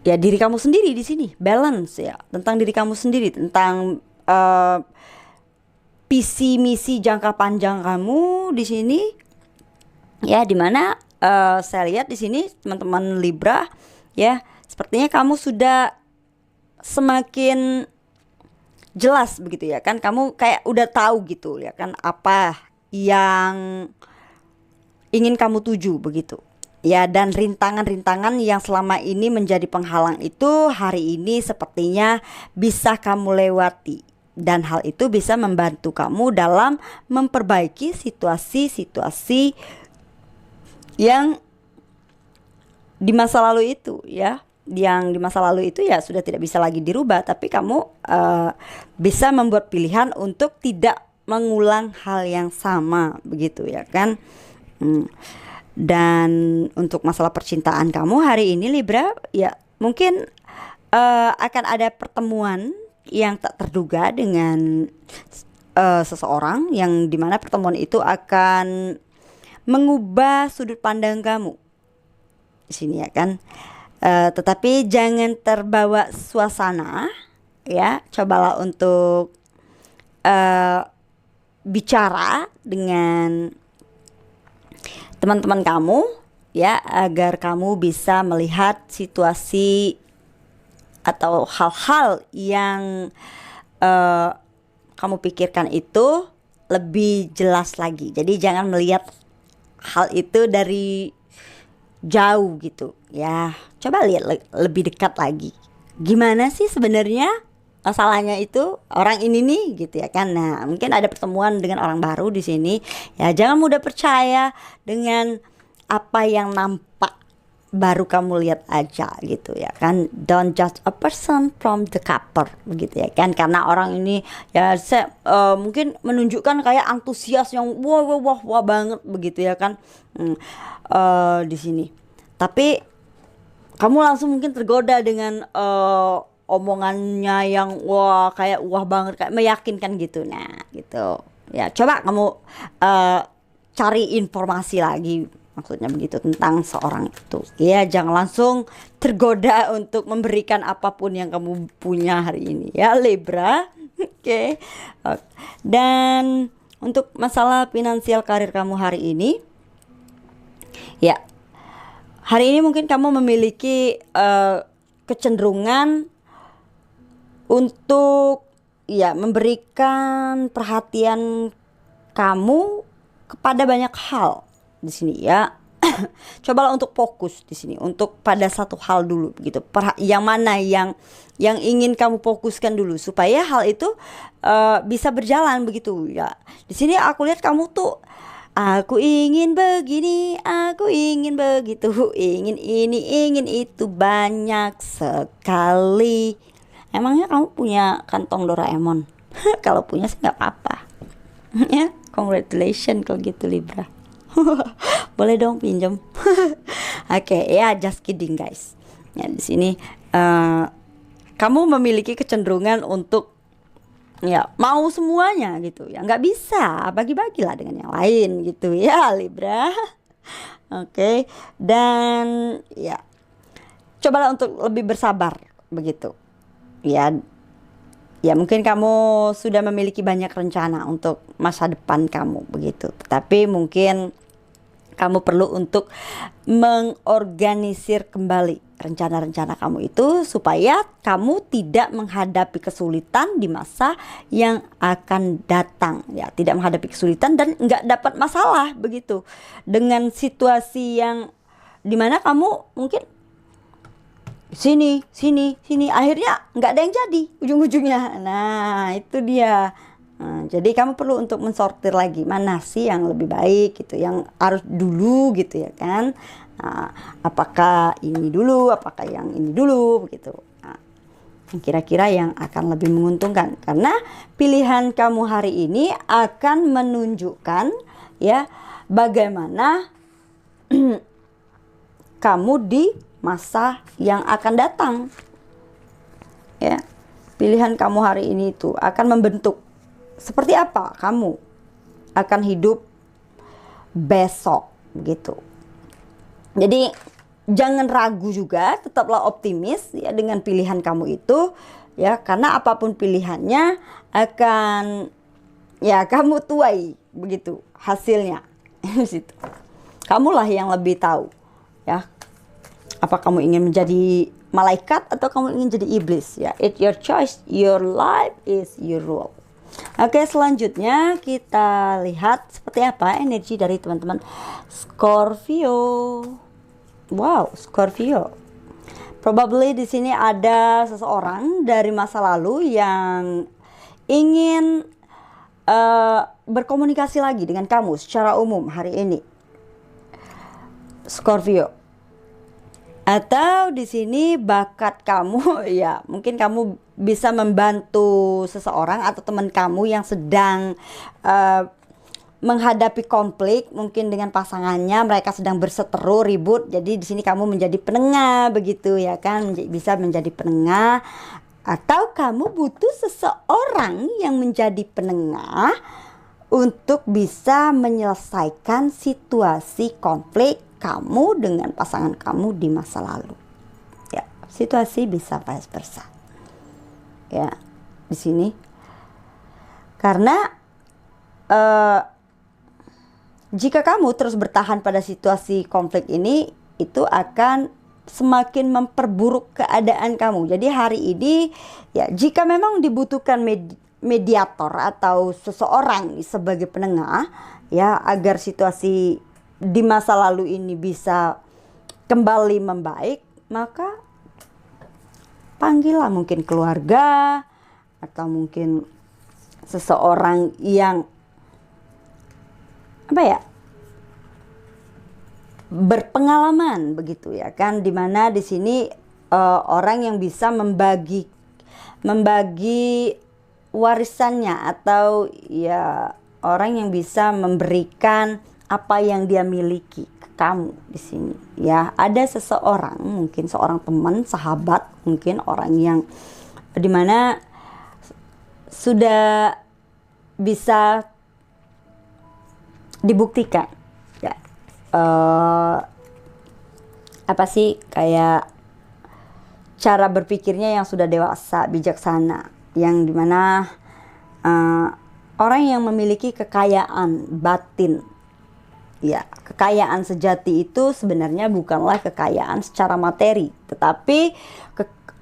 S1: ya diri kamu sendiri di sini, balance ya, tentang diri kamu sendiri, tentang visi misi jangka panjang kamu di sini ya, dimana saya lihat di sini teman-teman Libra ya, sepertinya kamu sudah semakin jelas begitu ya kan, kamu kayak udah tahu gitu ya kan apa yang ingin kamu tuju begitu ya, dan rintangan-rintangan yang selama ini menjadi penghalang itu hari ini sepertinya bisa kamu lewati, dan hal itu bisa membantu kamu dalam memperbaiki situasi-situasi yang di masa lalu itu ya, yang di masa lalu itu ya sudah tidak bisa lagi dirubah, tapi kamu bisa membuat pilihan untuk tidak mengulang hal yang sama begitu ya kan. Dan untuk masalah percintaan kamu hari ini Libra ya, mungkin akan ada pertemuan yang tak terduga dengan seseorang, yang dimana pertemuan itu akan mengubah sudut pandang kamu di sini ya kan. Tetapi jangan terbawa suasana ya, cobalah untuk bicara dengan teman-teman kamu ya, agar kamu bisa melihat situasi atau hal-hal yang kamu pikirkan itu lebih jelas lagi. Jadi jangan melihat hal itu dari jauh gitu ya, coba lihat lebih dekat lagi, gimana sih sebenarnya masalahnya itu orang ini nih gitu ya kan. Nah mungkin ada pertemuan dengan orang baru di sini ya, jangan mudah percaya dengan apa yang nampak baru kamu lihat aja gitu ya kan. Don't judge a person from the cover begitu ya kan, karena orang ini ya mungkin menunjukkan kayak antusias yang wah banget begitu ya kan di sini, tapi kamu langsung mungkin tergoda dengan omongannya yang wah banget, kayak meyakinkan gitu. Nah gitu ya, coba kamu cari informasi lagi, maksudnya begitu, tentang seorang itu ya. Jangan langsung tergoda untuk memberikan apapun yang kamu punya hari ini ya Libra. Oke. Dan untuk masalah finansial karir kamu hari ini ya, hari ini mungkin kamu memiliki kecenderungan untuk ya memberikan perhatian kamu kepada banyak hal di sini ya. Cobalah untuk fokus di sini untuk pada satu hal dulu begitu. Yang mana yang ingin kamu fokuskan dulu supaya hal itu bisa berjalan begitu ya. Di sini aku lihat kamu tuh, aku ingin begini, aku ingin begitu, ingin ini, ingin itu, banyak sekali. Emangnya kamu punya kantong Doraemon? Kalau punya sih nggak apa-apa. Ya, congratulations kalau gitu Libra. Boleh dong pinjam. Oke, ya just kidding guys. Ya di sini kamu memiliki kecenderungan untuk ya mau semuanya gitu ya, nggak bisa, bagi-bagilah dengan yang lain gitu ya Libra. Oke. Dan ya cobalah untuk lebih bersabar begitu ya. Ya mungkin kamu sudah memiliki banyak rencana untuk masa depan kamu begitu, tetapi mungkin kamu perlu untuk mengorganisir kembali rencana-rencana kamu itu supaya kamu tidak menghadapi kesulitan di masa yang akan datang ya, tidak menghadapi kesulitan dan nggak dapat masalah begitu dengan situasi yang dimana kamu mungkin sini akhirnya nggak ada yang jadi ujung-ujungnya. Nah itu dia. Jadi kamu perlu untuk mensortir lagi mana sih yang lebih baik gitu, yang harus dulu gitu ya kan. Apakah ini dulu, apakah yang ini dulu begitu. Kira-kira yang akan lebih menguntungkan, karena pilihan kamu hari ini akan menunjukkan ya bagaimana kamu di masa yang akan datang ya. Pilihan kamu hari ini itu akan membentuk seperti apa kamu akan hidup besok gitu. Jadi jangan ragu juga, tetaplah optimis ya dengan pilihan kamu itu ya, karena apapun pilihannya akan ya kamu tuai begitu hasilnya. Situ. Kamulah yang lebih tahu ya. Apa kamu ingin menjadi malaikat atau kamu ingin jadi iblis ya. It's your choice, your life is your rule. Oke, selanjutnya kita lihat seperti apa energi dari teman-teman Scorpio. Wow, Scorpio. Probably di sini ada seseorang dari masa lalu yang ingin berkomunikasi lagi dengan kamu secara umum hari ini, Scorpio. Atau di sini bakat kamu ya, mungkin kamu bisa membantu seseorang atau teman kamu yang sedang menghadapi konflik mungkin dengan pasangannya, mereka sedang berseteru ribut. Jadi di sini kamu menjadi penengah begitu ya kan, bisa menjadi penengah. Atau kamu butuh seseorang yang menjadi penengah untuk bisa menyelesaikan situasi konflik kamu dengan pasangan kamu di masa lalu. Ya, situasi bisa vice versa. Ya, di sini karena jika kamu terus bertahan pada situasi konflik ini, itu akan semakin memperburuk keadaan kamu. Jadi hari ini ya, jika memang dibutuhkan mediator atau seseorang sebagai penengah ya, agar situasi di masa lalu ini bisa kembali membaik, maka panggillah mungkin keluarga atau mungkin seseorang yang apa ya, berpengalaman begitu ya kan, dimana di sini orang yang bisa membagi warisannya, atau ya orang yang bisa memberikan apa yang dia miliki ke kamu di sini ya. Ada seseorang, mungkin seorang teman, sahabat, mungkin orang yang dimana sudah bisa dibuktikan ya, apa sih, kayak cara berpikirnya yang sudah dewasa, bijaksana, yang dimana orang yang memiliki kekayaan batin ya. Kekayaan sejati itu sebenarnya bukanlah kekayaan secara materi, tetapi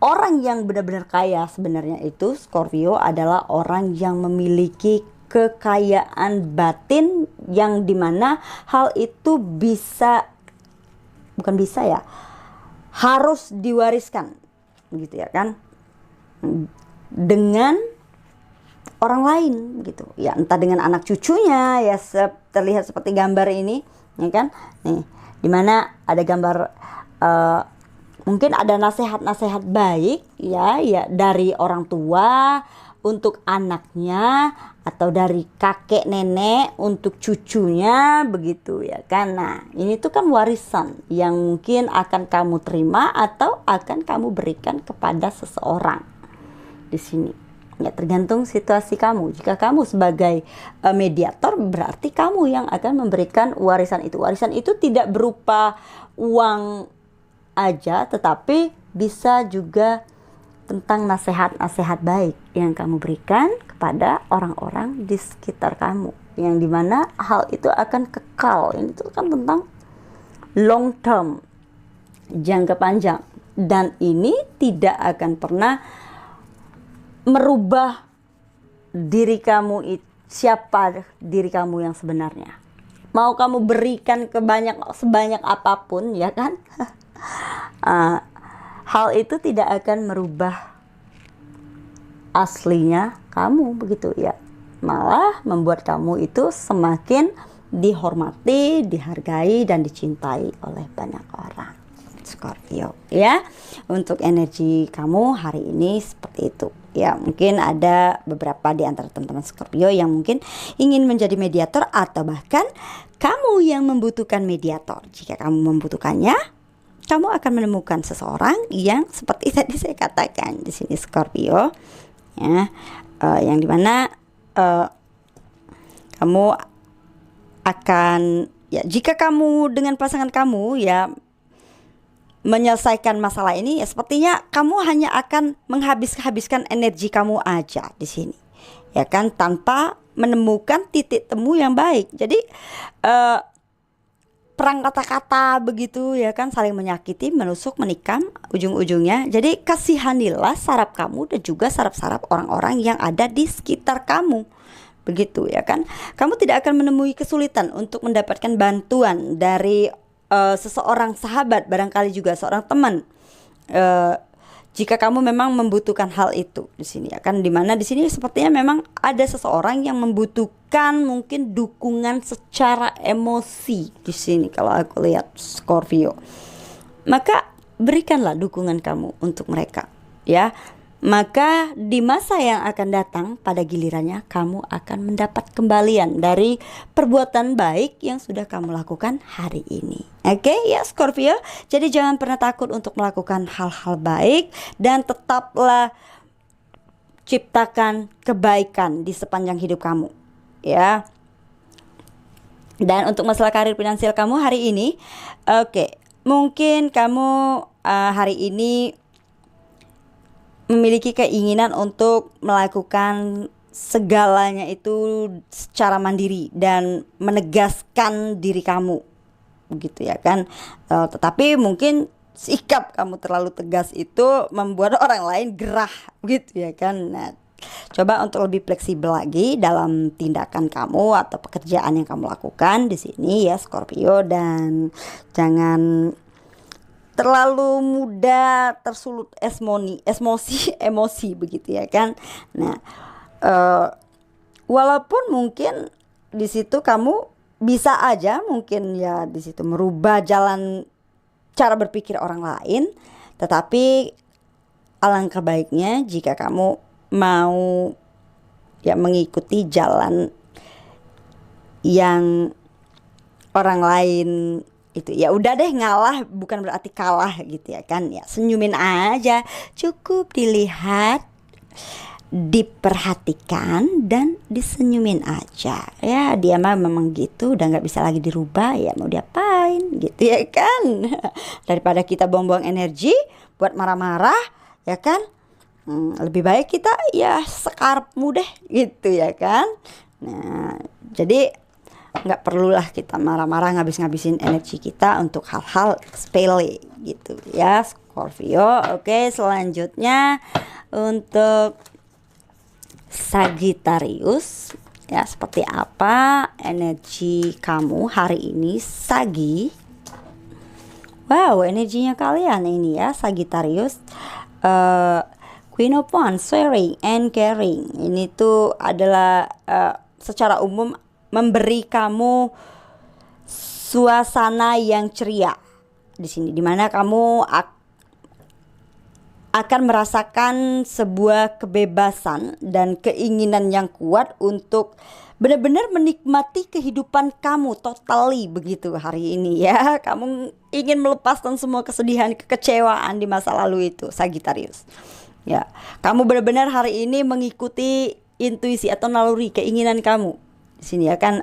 S1: orang yang benar-benar kaya sebenarnya itu Scorpio adalah orang yang memiliki kekayaan batin, yang dimana hal itu harus diwariskan gitu ya kan, dengan orang lain gitu ya, entah dengan anak cucunya ya, terlihat seperti gambar ini ya kan. Nih, dimana ada gambar mungkin ada nasihat-nasihat baik ya dari orang tua untuk anaknya, atau dari kakek nenek untuk cucunya begitu ya kan. Nah, ini tuh kan warisan yang mungkin akan kamu terima atau akan kamu berikan kepada seseorang di sini. Ya, tergantung situasi kamu. Jika kamu sebagai mediator, berarti kamu yang akan memberikan warisan itu. Warisan itu tidak berupa uang aja, tetapi bisa juga tentang nasihat-nasihat baik yang kamu berikan kepada orang-orang di sekitar kamu, yang dimana hal itu akan kekal. Ini tuh kan tentang long term, jangka panjang, dan ini tidak akan pernah merubah diri kamu, siapa diri kamu yang sebenarnya. Mau kamu berikan sebanyak apapun ya kan, hal itu tidak akan merubah aslinya kamu begitu ya. Malah membuat kamu itu semakin dihormati, dihargai, dan dicintai oleh banyak orang, Scorpio ya. Untuk energi kamu hari ini seperti itu ya. Mungkin ada beberapa di antara teman-teman Scorpio yang mungkin ingin menjadi mediator, atau bahkan kamu yang membutuhkan mediator. Jika kamu membutuhkannya, kamu akan menemukan seseorang yang seperti tadi saya katakan di sini, Scorpio ya. Yang dimana kamu akan, ya jika kamu dengan pasangan kamu ya menyelesaikan masalah ini, ya sepertinya kamu hanya akan menghabiskan energi kamu aja di sini, ya kan, tanpa menemukan titik temu yang baik. Jadi perang kata-kata begitu, ya kan, saling menyakiti, menusuk, menikam ujung-ujungnya. Jadi kasihanilah saraf kamu dan juga saraf-saraf orang-orang yang ada di sekitar kamu. Begitu, ya kan. Kamu tidak akan menemui kesulitan untuk mendapatkan bantuan dari seseorang sahabat, barangkali juga seorang teman, jika kamu memang membutuhkan hal itu di sini, ya kan. Dimana di sini sepertinya memang ada seseorang yang membutuhkan mungkin dukungan secara emosi di sini kalau aku lihat, Scorpio. Maka berikanlah dukungan kamu untuk mereka, ya. Maka di masa yang akan datang, pada gilirannya kamu akan mendapat kembalian dari perbuatan baik yang sudah kamu lakukan hari ini. Oke, ya Scorpio. Jadi jangan pernah takut untuk melakukan hal-hal baik, dan tetaplah ciptakan kebaikan di sepanjang hidup kamu, ya. Dan untuk masalah karir finansial kamu hari ini, oke, mungkin kamu hari ini memiliki keinginan untuk melakukan segalanya itu secara mandiri dan menegaskan diri kamu, begitu, ya kan. Tetapi mungkin sikap kamu terlalu tegas itu membuat orang lain gerah, gitu, ya kan. Nah, coba untuk lebih fleksibel lagi dalam tindakan kamu atau pekerjaan yang kamu lakukan di sini, ya Scorpio, dan jangan terlalu mudah tersulut emosi begitu, ya kan. Nah, walaupun mungkin di situ kamu bisa aja mungkin ya di situ merubah jalan cara berpikir orang lain, tetapi alangkah baiknya jika kamu mau ya mengikuti jalan yang orang lain itu. Ya udah deh, ngalah bukan berarti kalah, gitu, ya kan. Ya senyumin aja, cukup dilihat, diperhatikan, dan disenyumin aja. Ya dia mah memang gitu, udah nggak bisa lagi dirubah, ya mau diapain, gitu, ya kan. Daripada kita buang-buang energi buat marah-marah, ya kan, lebih baik kita ya sekarepmu deh, gitu, ya kan. Nah, jadi nggak perlulah kita marah-marah ngabis-ngabisin energi kita untuk hal-hal sepele, gitu, ya Scorpio. Oke, selanjutnya untuk Sagittarius, ya seperti apa energi kamu hari ini, Sagi? Wow, energinya kalian ini ya Sagittarius, Queen of Wands, sharing and caring. Ini tuh adalah secara umum memberi kamu suasana yang ceria di sini, dimana kamu akan merasakan sebuah kebebasan dan keinginan yang kuat untuk benar-benar menikmati kehidupan kamu totally, begitu hari ini, ya. Kamu ingin melepaskan semua kesedihan, kekecewaan di masa lalu itu, Sagittarius. Ya, kamu benar-benar hari ini mengikuti intuisi atau naluri keinginan kamu. Di sini, ya kan,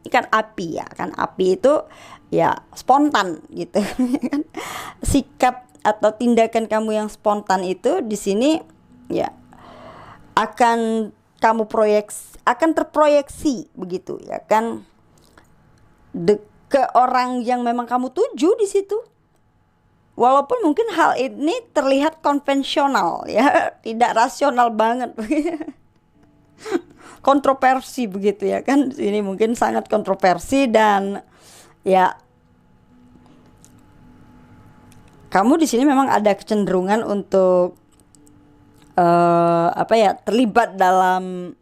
S1: ikan api, ya kan, api itu ya spontan, gitu. Sikap atau tindakan kamu yang spontan itu di sini ya akan terproyeksi, begitu, ya kan, ke orang yang memang kamu tuju di situ. Walaupun mungkin hal ini terlihat konvensional, ya, tidak rasional banget. Kontroversi, begitu, ya kan. Ini mungkin sangat kontroversi, dan ya kamu di sini memang ada kecenderungan untuk terlibat dalam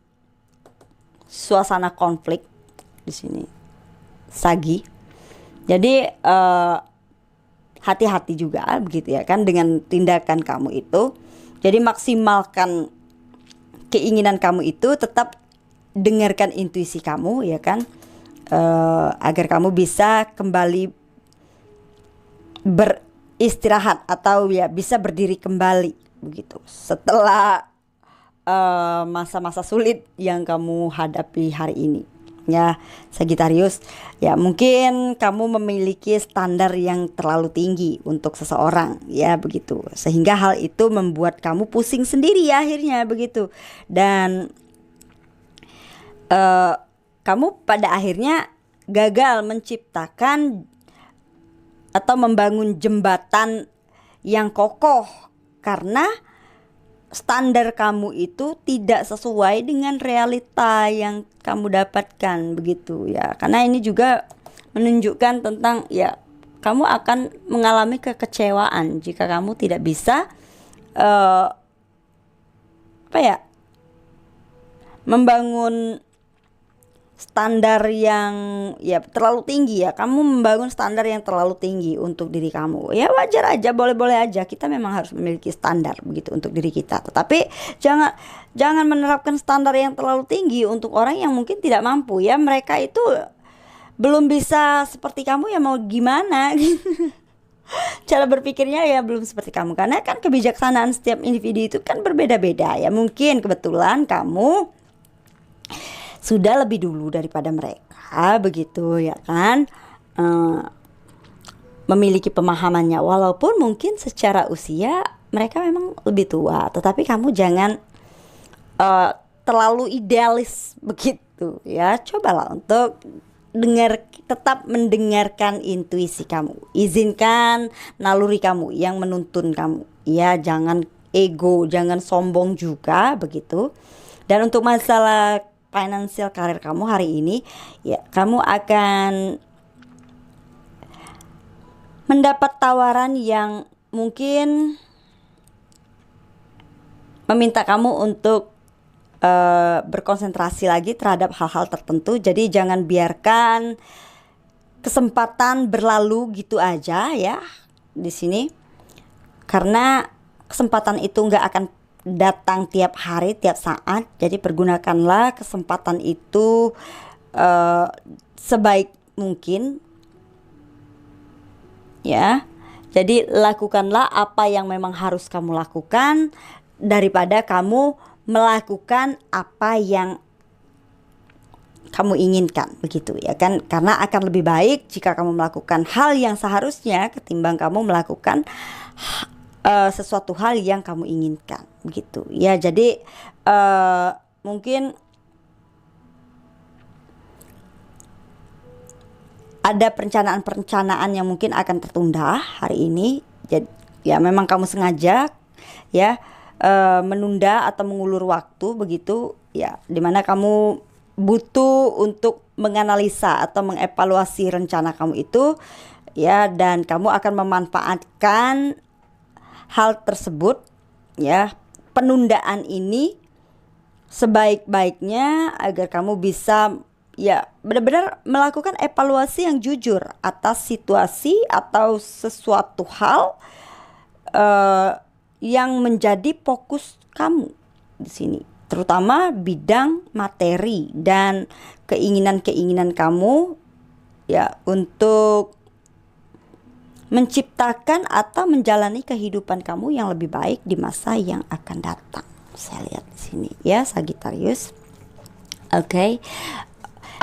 S1: suasana konflik di sini, Sagi. Jadi hati-hati juga, begitu, ya kan, dengan tindakan kamu itu. Jadi maksimalkan keinginan kamu itu, tetap dengarkan intuisi kamu, ya kan, agar kamu bisa kembali beristirahat atau ya bisa berdiri kembali, begitu, setelah masa-masa sulit yang kamu hadapi hari ini. Ya, Sagittarius, ya mungkin kamu memiliki standar yang terlalu tinggi untuk seseorang, ya begitu. Sehingga hal itu membuat kamu pusing sendiri ya akhirnya begitu. Dan kamu pada akhirnya gagal menciptakan atau membangun jembatan yang kokoh karena standar kamu itu tidak sesuai dengan realita yang kamu dapatkan begitu ya. Karena ini juga menunjukkan tentang ya kamu akan mengalami kekecewaan jika kamu tidak bisa membangun standar yang ya terlalu tinggi ya. Kamu membangun standar yang terlalu tinggi untuk diri kamu. Ya wajar aja, boleh-boleh aja. Kita memang harus memiliki standar begitu untuk diri kita. Tetapi jangan menerapkan standar yang terlalu tinggi untuk orang yang mungkin tidak mampu ya. Mereka itu belum bisa seperti kamu ya mau gimana gitu. Cara berpikirnya ya belum seperti kamu. Karena kan kebijaksanaan setiap individu itu kan berbeda-beda ya. Mungkin kebetulan kamu sudah lebih dulu daripada mereka begitu ya kan, memiliki pemahamannya. Walaupun mungkin secara usia mereka memang lebih tua, tetapi kamu jangan terlalu idealis begitu ya. Cobalah untuk tetap mendengarkan intuisi kamu. Izinkan naluri kamu yang menuntun kamu ya. Jangan ego, jangan sombong juga begitu. Dan untuk masalah financial karir kamu hari ini ya, kamu akan mendapat tawaran yang mungkin meminta kamu untuk berkonsentrasi lagi terhadap hal-hal tertentu. Jadi jangan biarkan kesempatan berlalu gitu aja ya di sini, karena kesempatan itu nggak akan datang tiap hari, tiap saat. Jadi pergunakanlah kesempatan itu sebaik mungkin ya. Jadi lakukanlah apa yang memang harus kamu lakukan daripada kamu melakukan apa yang kamu inginkan begitu ya kan. Karena akan lebih baik jika kamu melakukan hal yang seharusnya ketimbang kamu melakukan sesuatu hal yang kamu inginkan begitu ya. Jadi mungkin ada perencanaan-perencanaan yang mungkin akan tertunda hari ini. Jadi ya memang kamu sengaja ya menunda atau mengulur waktu begitu ya, dimana kamu butuh untuk menganalisa atau mengevaluasi rencana kamu itu ya, dan kamu akan memanfaatkan hal tersebut ya, penundaan ini sebaik-baiknya agar kamu bisa ya benar-benar melakukan evaluasi yang jujur atas situasi atau sesuatu hal yang menjadi fokus kamu di sini, terutama bidang materi dan keinginan-keinginan kamu ya untuk menciptakan atau menjalani kehidupan kamu yang lebih baik di masa yang akan datang. Saya lihat di sini ya Sagittarius. Oke.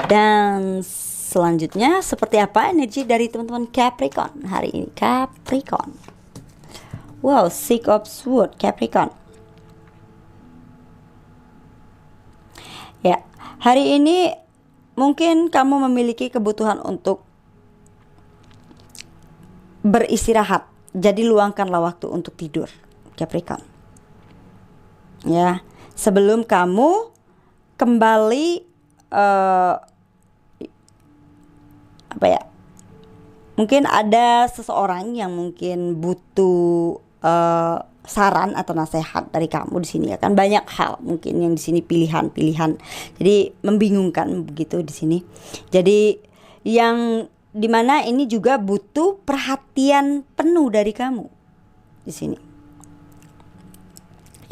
S1: Dan selanjutnya seperti apa energi dari teman-teman Capricorn hari ini? Capricorn. Wow, Six of Swords Capricorn. Ya, hari ini mungkin kamu memiliki kebutuhan untuk beristirahat. Jadi luangkanlah waktu untuk tidur, Capricorn. Ya, sebelum kamu kembali mungkin ada seseorang yang mungkin butuh saran atau nasihat dari kamu di sini ya kan. Banyak hal mungkin yang di sini pilihan-pilihan. Jadi membingungkan begitu di sini. Jadi yang dimana ini juga butuh perhatian penuh dari kamu di sini.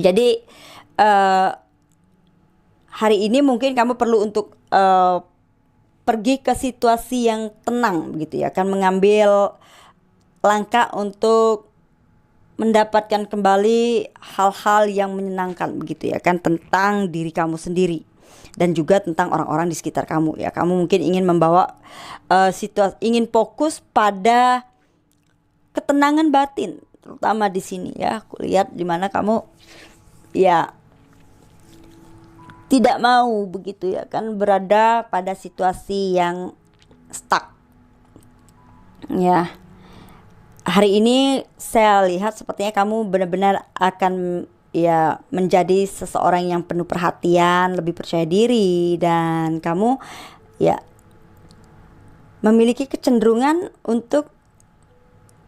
S1: Jadi hari ini mungkin kamu perlu untuk pergi ke situasi yang tenang begitu ya kan, mengambil langkah untuk mendapatkan kembali hal-hal yang menyenangkan begitu ya kan, tentang diri kamu sendiri dan juga tentang orang-orang di sekitar kamu ya. Kamu mungkin ingin membawa situasi, ingin fokus pada ketenangan batin terutama di sini ya. Aku lihat di mana kamu ya tidak mau begitu ya kan berada pada situasi yang stuck ya. Hari ini saya lihat sepertinya kamu benar-benar akan ya menjadi seseorang yang penuh perhatian, lebih percaya diri, dan kamu ya memiliki kecenderungan untuk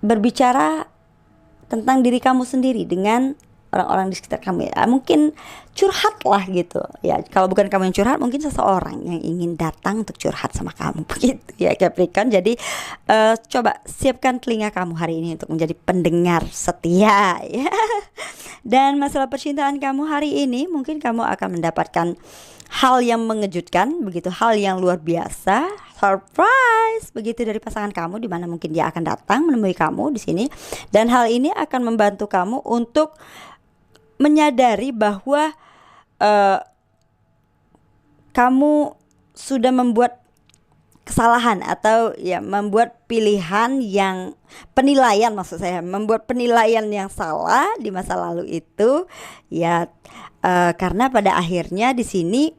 S1: berbicara tentang diri kamu sendiri dengan orang-orang di sekitar kamu ya. Mungkin curhat lah gitu ya. Kalau bukan kamu yang curhat, mungkin seseorang yang ingin datang untuk curhat sama kamu begitu ya Capricorn. Jadi coba siapkan telinga kamu hari ini untuk menjadi pendengar setia ya. Dan masalah percintaan kamu hari ini, mungkin kamu akan mendapatkan hal yang mengejutkan begitu, hal yang luar biasa, surprise begitu dari pasangan kamu, di mana mungkin dia akan datang menemui kamu di sini, dan hal ini akan membantu kamu untuk menyadari bahwa kamu sudah membuat kesalahan atau ya membuat pilihan yang penilaian, maksud saya membuat penilaian yang salah di masa lalu itu ya, karena pada akhirnya di sini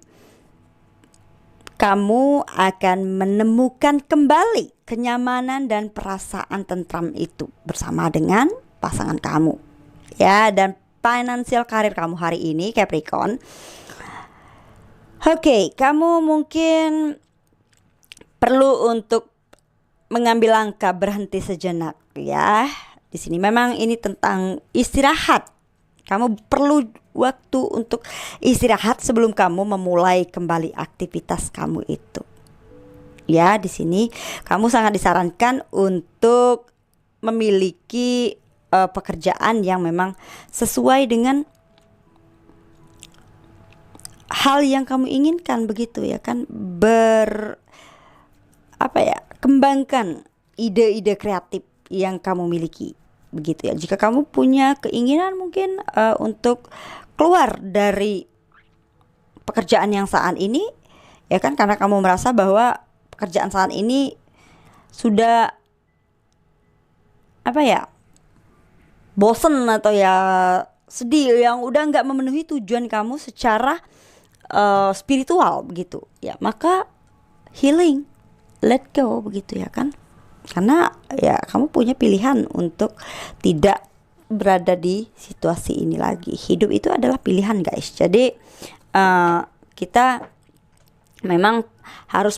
S1: kamu akan menemukan kembali kenyamanan dan perasaan tentram itu bersama dengan pasangan kamu ya. Dan financial karir kamu hari ini Capricorn, oke, kamu mungkin perlu untuk mengambil langkah berhenti sejenak ya. Di sini memang ini tentang istirahat. Kamu perlu waktu untuk istirahat sebelum kamu memulai kembali aktivitas kamu itu. Ya, di sini kamu sangat disarankan untuk memiliki pekerjaan yang memang sesuai dengan hal yang kamu inginkan begitu ya kan. Kembangkan ide-ide kreatif yang kamu miliki begitu ya. Jika kamu punya keinginan mungkin untuk keluar dari pekerjaan yang saat ini ya kan, karena kamu merasa bahwa pekerjaan saat ini sudah bosen atau ya sedih, yang udah nggak memenuhi tujuan kamu secara spiritual begitu ya, maka healing, let go begitu ya kan. Karena ya kamu punya pilihan untuk tidak berada di situasi ini lagi. Hidup itu adalah pilihan guys. Jadi kita memang harus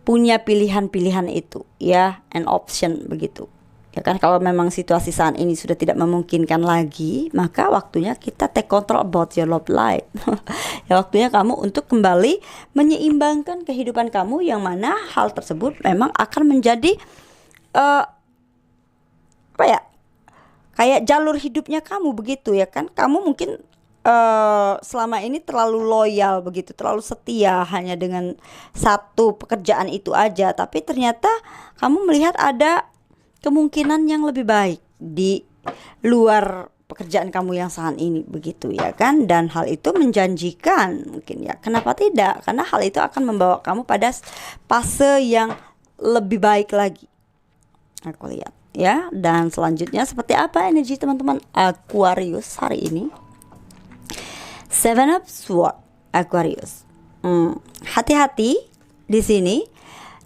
S1: punya pilihan-pilihan itu ya, an option begitu ya kan. Kalau memang situasi saat ini sudah tidak memungkinkan lagi, maka waktunya kita take control about your love life. Ya, waktunya kamu untuk kembali menyeimbangkan kehidupan kamu, yang mana hal tersebut memang akan menjadi kayak jalur hidupnya kamu begitu ya kan. Kamu mungkin selama ini terlalu loyal begitu, terlalu setia hanya dengan satu pekerjaan itu aja, tapi ternyata kamu melihat ada kemungkinan yang lebih baik di luar pekerjaan kamu yang saat ini begitu ya kan. Dan hal itu menjanjikan mungkin ya, kenapa tidak, karena hal itu akan membawa kamu pada fase yang lebih baik lagi, aku lihat ya. Dan selanjutnya seperti apa energi teman-teman Aquarius hari ini? Seven of Swords Aquarius. Hati-hati di sini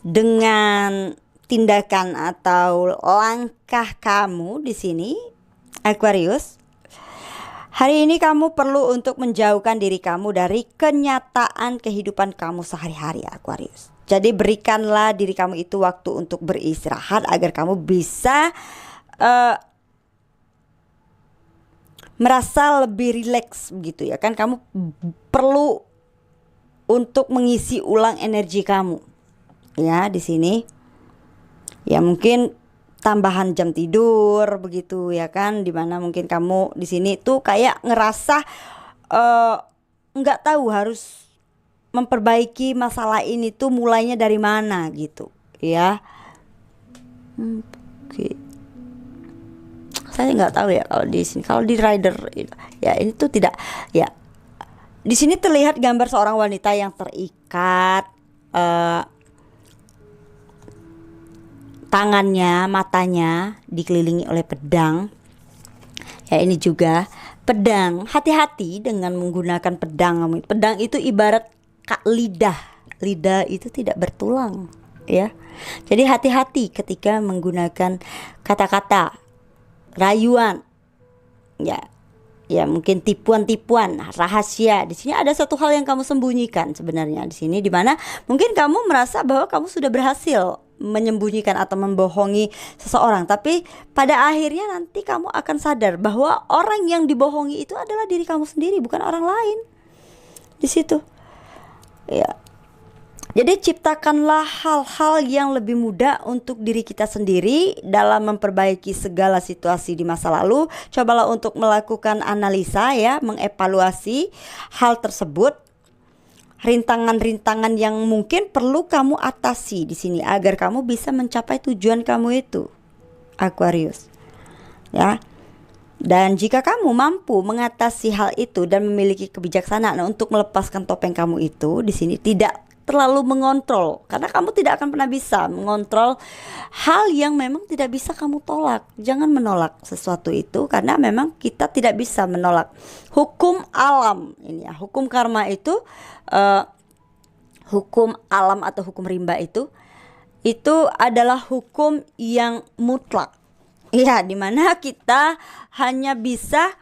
S1: dengan tindakan atau langkah kamu di sini Aquarius. Hari ini kamu perlu untuk menjauhkan diri kamu dari kenyataan kehidupan kamu sehari-hari Aquarius. Jadi berikanlah diri kamu itu waktu untuk beristirahat agar kamu bisa merasa lebih rileks begitu ya kan. Kamu perlu untuk mengisi ulang energi kamu ya di sini. Ya mungkin tambahan jam tidur begitu ya kan, dimana mungkin kamu di sini tuh kayak ngerasa nggak tahu harus memperbaiki masalah ini tuh mulainya dari mana gitu ya. Oke. Saya nggak tahu ya kalau di sini, kalau di rider ya ini tuh tidak ya. Di sini terlihat gambar seorang wanita yang terikat, tangannya, matanya dikelilingi oleh pedang. Ya ini juga pedang. Hati-hati dengan menggunakan pedang. Pedang itu ibarat lidah. Lidah itu tidak bertulang, ya. Jadi hati-hati ketika menggunakan kata-kata rayuan, ya. Ya mungkin tipuan-tipuan, rahasia. Di sini ada satu hal yang kamu sembunyikan sebenarnya di sini, di mana mungkin kamu merasa bahwa kamu sudah berhasil menyembunyikan atau membohongi seseorang, tapi pada akhirnya nanti kamu akan sadar bahwa orang yang dibohongi itu adalah diri kamu sendiri, bukan orang lain. Di situ, ya. Jadi ciptakanlah hal-hal yang lebih mudah untuk diri kita sendiri dalam memperbaiki segala situasi di masa lalu. Cobalah untuk melakukan analisa, ya, mengevaluasi hal tersebut. Rintangan-rintangan yang mungkin perlu kamu atasi di sini agar kamu bisa mencapai tujuan kamu itu, Aquarius. Ya. Dan jika kamu mampu mengatasi hal itu dan memiliki kebijaksanaan untuk melepaskan topeng kamu itu, di sini tidak terlalu mengontrol, karena kamu tidak akan pernah bisa mengontrol hal yang memang tidak bisa kamu tolak. Jangan menolak sesuatu itu, karena memang kita tidak bisa menolak hukum alam ini, ya. Hukum karma itu, hukum alam atau hukum rimba itu adalah hukum yang mutlak, ya, dimana kita hanya bisa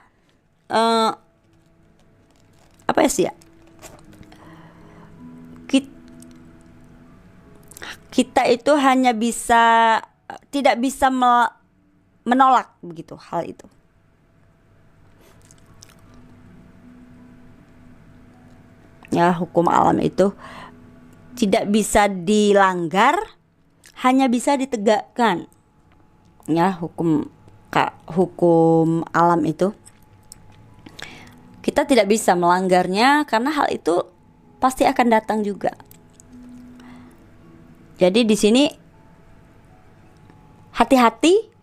S1: apa ya sih, ya, kita itu hanya bisa, tidak bisa menolak begitu hal itu. Ya, hukum alam itu tidak bisa dilanggar, hanya bisa ditegakkan. Ya, hukum alam itu kita tidak bisa melanggarnya, karena hal itu pasti akan datang juga. Jadi di sini hati-hati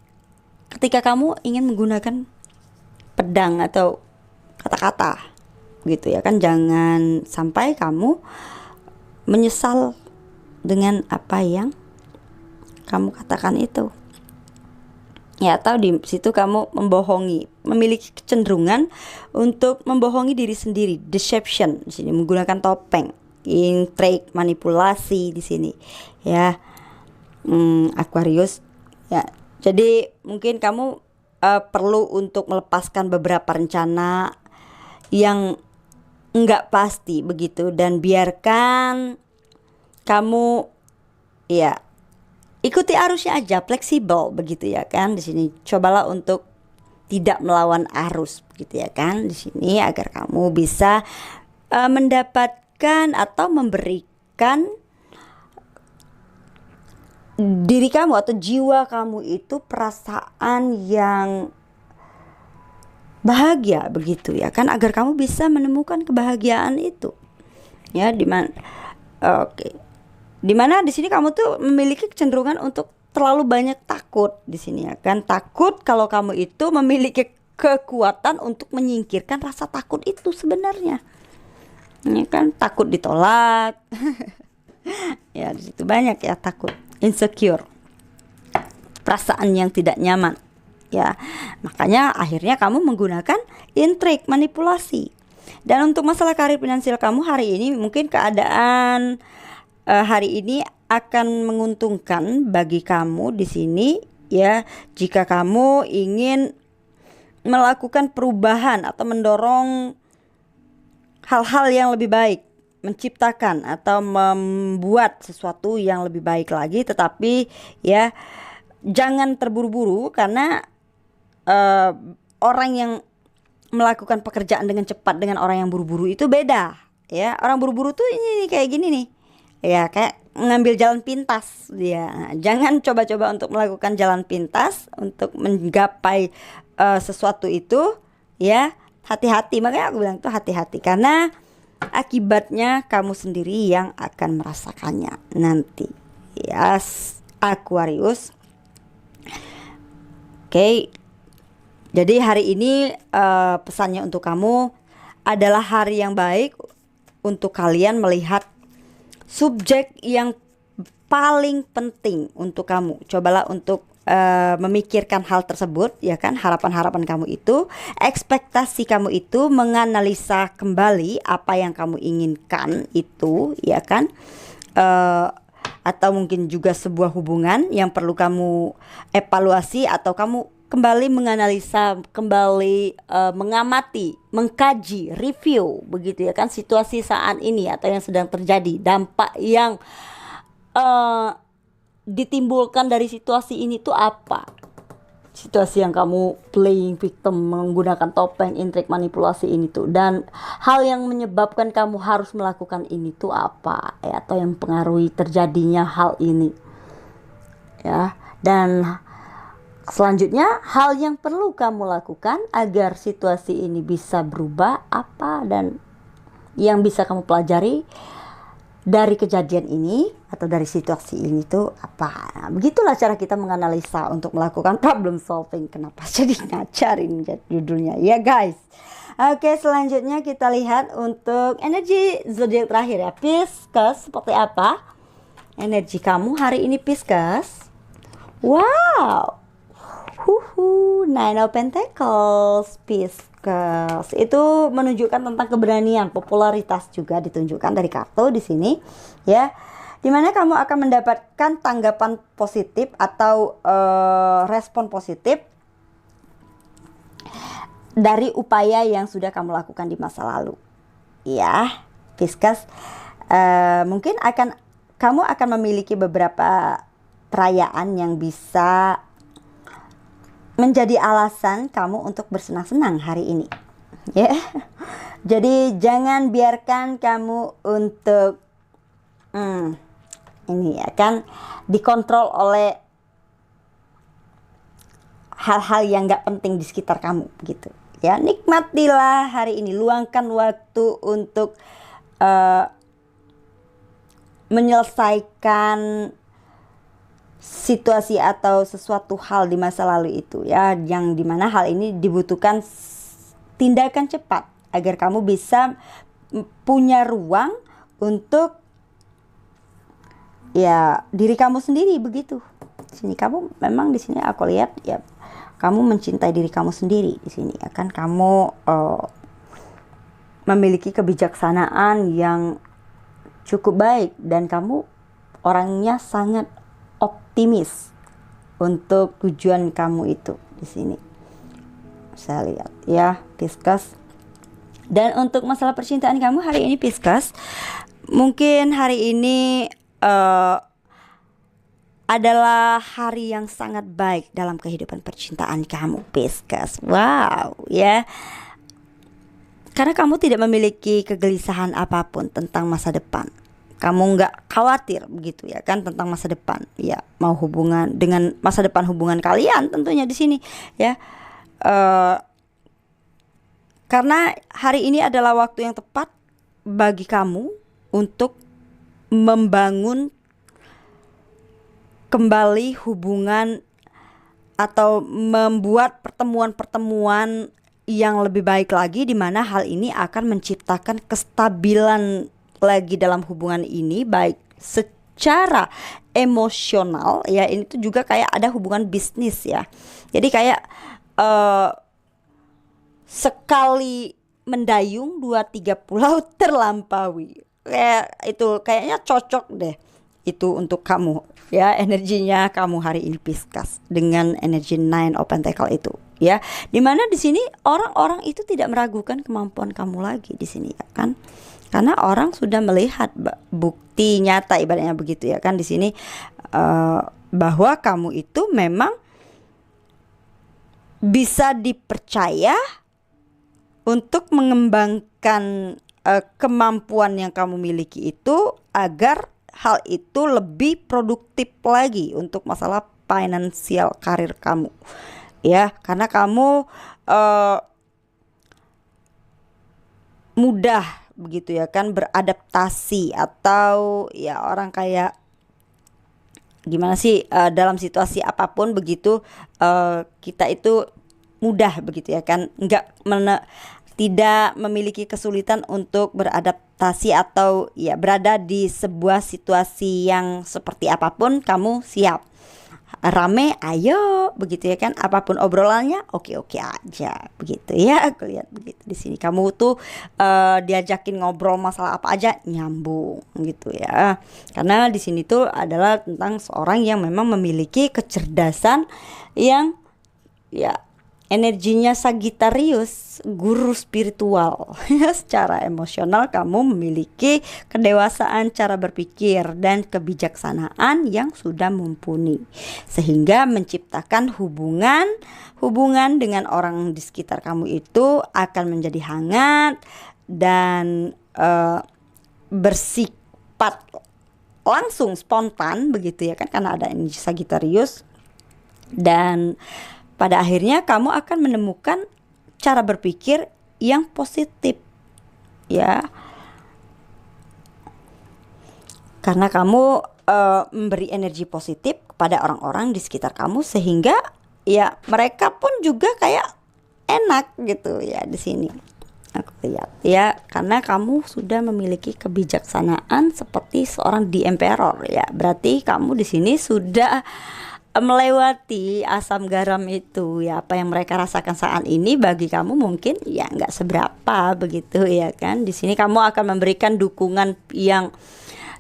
S1: ketika kamu ingin menggunakan pedang atau kata-kata, gitu ya kan. Jangan sampai kamu menyesal dengan apa yang kamu katakan itu. Ya, atau di situ kamu membohongi, memiliki kecenderungan untuk membohongi diri sendiri, deception di sini, menggunakan topeng, intrigue, manipulasi di sini, ya, Aquarius, ya. Jadi mungkin kamu perlu untuk melepaskan beberapa rencana yang enggak pasti begitu, dan biarkan kamu, ya, ikuti arusnya aja, fleksibel begitu ya kan. Di sini cobalah untuk tidak melawan arus begitu ya kan, di sini agar kamu bisa mendapatkan atau memberikan diri kamu atau jiwa kamu itu perasaan yang bahagia begitu ya kan, agar kamu bisa menemukan kebahagiaan itu, ya. Dimana dimana di sini kamu tuh memiliki kecenderungan untuk terlalu banyak takut di sini ya kan. Takut kalau kamu itu memiliki kekuatan untuk menyingkirkan rasa takut itu sebenarnya, ya kan. Takut ditolak ya, di situ banyak ya, takut, insecure, perasaan yang tidak nyaman, ya. Makanya akhirnya kamu menggunakan intrik, manipulasi. Dan untuk masalah karir finansial kamu hari ini, mungkin keadaan hari ini akan menguntungkan bagi kamu di sini, ya. Jika kamu ingin melakukan perubahan atau mendorong hal-hal yang lebih baik, menciptakan atau membuat sesuatu yang lebih baik lagi, tetapi ya jangan terburu-buru, karena orang yang melakukan pekerjaan dengan cepat dengan orang yang buru-buru itu beda, ya. Orang buru-buru tuh ini kayak gini nih, ya, kayak mengambil jalan pintas dia. Nah, jangan coba-coba untuk melakukan jalan pintas untuk menggapai sesuatu itu, ya. Hati-hati, makanya aku bilang tuh hati-hati, karena akibatnya kamu sendiri yang akan merasakannya nanti, ya, Aquarius. Oke. Jadi hari ini pesannya untuk kamu adalah hari yang baik untuk kalian melihat subjek yang paling penting untuk kamu. Cobalah untuk memikirkan hal tersebut, ya kan, harapan-harapan kamu itu, ekspektasi kamu itu, menganalisa kembali apa yang kamu inginkan itu, ya kan, atau mungkin juga sebuah hubungan yang perlu kamu evaluasi, atau kamu kembali menganalisa, kembali mengamati, mengkaji, review, begitu ya kan, situasi saat ini atau yang sedang terjadi, dampak yang ditimbulkan dari situasi ini tuh apa? Situasi yang kamu playing victim, menggunakan topeng, intrik, manipulasi ini tuh, dan hal yang menyebabkan kamu harus melakukan ini tuh apa ya, atau yang mempengaruhi terjadinya hal ini ya. Dan selanjutnya, hal yang perlu kamu lakukan agar situasi ini bisa berubah apa, dan yang bisa kamu pelajari dari kejadian ini atau dari situasi ini tuh apa. Nah, begitulah cara kita menganalisa untuk melakukan problem solving. Kenapa jadi ngajar ini judulnya ya guys. Oke, selanjutnya kita lihat untuk energi zodiak terakhir ya, Pisces. Seperti apa energi kamu hari ini, Pisces? Wow, Nine of Pentacles, Pisces. Itu menunjukkan tentang keberanian, popularitas juga ditunjukkan dari kartu di sini ya. Dimana kamu akan mendapatkan tanggapan positif atau respon positif dari upaya yang sudah kamu lakukan di masa lalu ya, Pisces. Mungkin kamu akan memiliki beberapa perayaan yang bisa menjadi alasan kamu untuk bersenang-senang hari ini ya. Jadi jangan biarkan kamu untuk ini ya kan, dikontrol oleh hal-hal yang gak penting di sekitar kamu gitu ya. Nikmatilah hari ini, luangkan waktu untuk menyelesaikan situasi atau sesuatu hal di masa lalu itu ya, yang dimana hal ini dibutuhkan tindakan cepat agar kamu bisa punya ruang untuk ya diri kamu sendiri begitu. Sini kamu memang di sini aku lihat ya, kamu mencintai diri kamu sendiri di sini ya kan. Kamu memiliki kebijaksanaan yang cukup baik dan kamu orangnya sangat optimis untuk tujuan kamu itu di sini. Saya lihat ya, Pisces. Dan untuk masalah percintaan kamu hari ini, Pisces, mungkin hari ini adalah hari yang sangat baik dalam kehidupan percintaan kamu, Pisces. Wow, ya. Karena kamu tidak memiliki kegelisahan apapun tentang masa depan. Kamu nggak khawatir begitu ya kan tentang masa depan ya, mau hubungan dengan masa depan hubungan kalian tentunya di sini ya. Karena hari ini adalah waktu yang tepat bagi kamu untuk membangun kembali hubungan atau membuat pertemuan-pertemuan yang lebih baik lagi, di mana hal ini akan menciptakan kestabilan lagi dalam hubungan ini, baik secara emosional ya. Ini tuh juga kayak ada hubungan bisnis ya. Jadi kayak sekali mendayung 2-3 pulau terlampaui. Kayak itu kayaknya cocok deh itu untuk kamu ya, energinya kamu hari ini, Pisces, dengan energi Nine of Pentacles itu ya. Dimana di sini orang-orang itu tidak meragukan kemampuan kamu lagi di sini ya kan. Karena orang sudah melihat bukti nyata ibaratnya begitu ya kan di sini, bahwa kamu itu memang bisa dipercaya untuk mengembangkan kemampuan yang kamu miliki itu agar hal itu lebih produktif lagi untuk masalah finansial karir kamu ya. Karena kamu mudah begitu ya kan beradaptasi, atau ya orang kayak gimana sih, dalam situasi apapun begitu, kita itu mudah begitu ya kan, tidak memiliki kesulitan untuk beradaptasi atau ya berada di sebuah situasi yang seperti apapun kamu siap. Rame ayo begitu ya kan, apapun obrolannya oke-oke aja begitu ya. Aku lihat begitu di sini kamu tuh diajakin ngobrol masalah apa aja nyambung gitu ya, karena di sini tuh adalah tentang seorang yang memang memiliki kecerdasan yang ya energinya Sagittarius, guru spiritual. Secara emosional kamu memiliki kedewasaan cara berpikir dan kebijaksanaan yang sudah mumpuni, sehingga menciptakan hubungan dengan orang di sekitar kamu itu akan menjadi hangat dan bersifat langsung spontan begitu ya kan, karena ada energi Sagittarius. Dan pada akhirnya kamu akan menemukan cara berpikir yang positif ya, karena kamu memberi energi positif kepada orang-orang di sekitar kamu, sehingga ya mereka pun juga kayak enak gitu ya. Di sini aku lihat ya, karena kamu sudah memiliki kebijaksanaan seperti seorang The Emperor ya, berarti kamu di sini sudah melewati asam garam itu ya. Apa yang mereka rasakan saat ini bagi kamu mungkin ya nggak seberapa begitu ya kan. Di sini kamu akan memberikan dukungan yang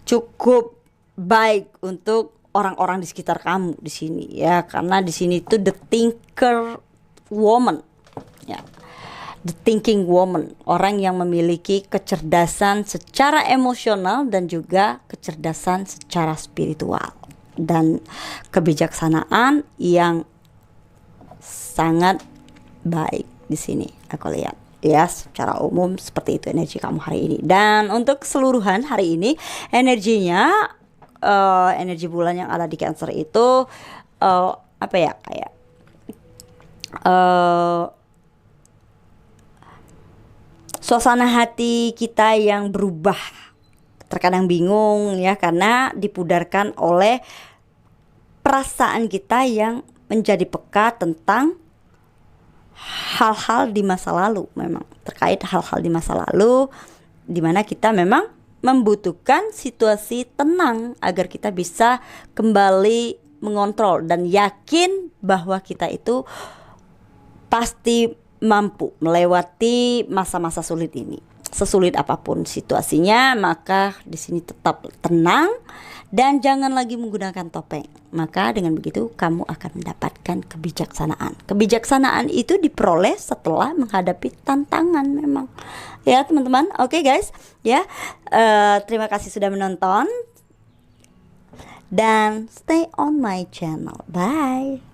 S1: cukup baik untuk orang-orang di sekitar kamu di sini ya, karena di sini tuh the thinker woman ya, the thinking woman, orang yang memiliki kecerdasan secara emosional dan juga kecerdasan secara spiritual dan kebijaksanaan yang sangat baik di sini. Aku lihat ya, secara umum seperti itu energi kamu hari ini. Dan untuk keseluruhan hari ini energinya energi bulan yang ada di Cancer itu apa ya, kayak suasana hati kita yang berubah, terkadang bingung ya, karena dipudarkan oleh perasaan kita yang menjadi peka tentang hal-hal di masa lalu, memang terkait hal-hal di masa lalu di mana kita memang membutuhkan situasi tenang agar kita bisa kembali mengontrol dan yakin bahwa kita itu pasti mampu melewati masa-masa sulit ini. Sesulit apapun situasinya, maka di sini tetap tenang dan jangan lagi menggunakan topeng. Maka dengan begitu kamu akan mendapatkan kebijaksanaan. Kebijaksanaan itu diperoleh setelah menghadapi tantangan memang. Ya teman-teman, oke guys, ya terima kasih sudah menonton dan stay on my channel. Bye.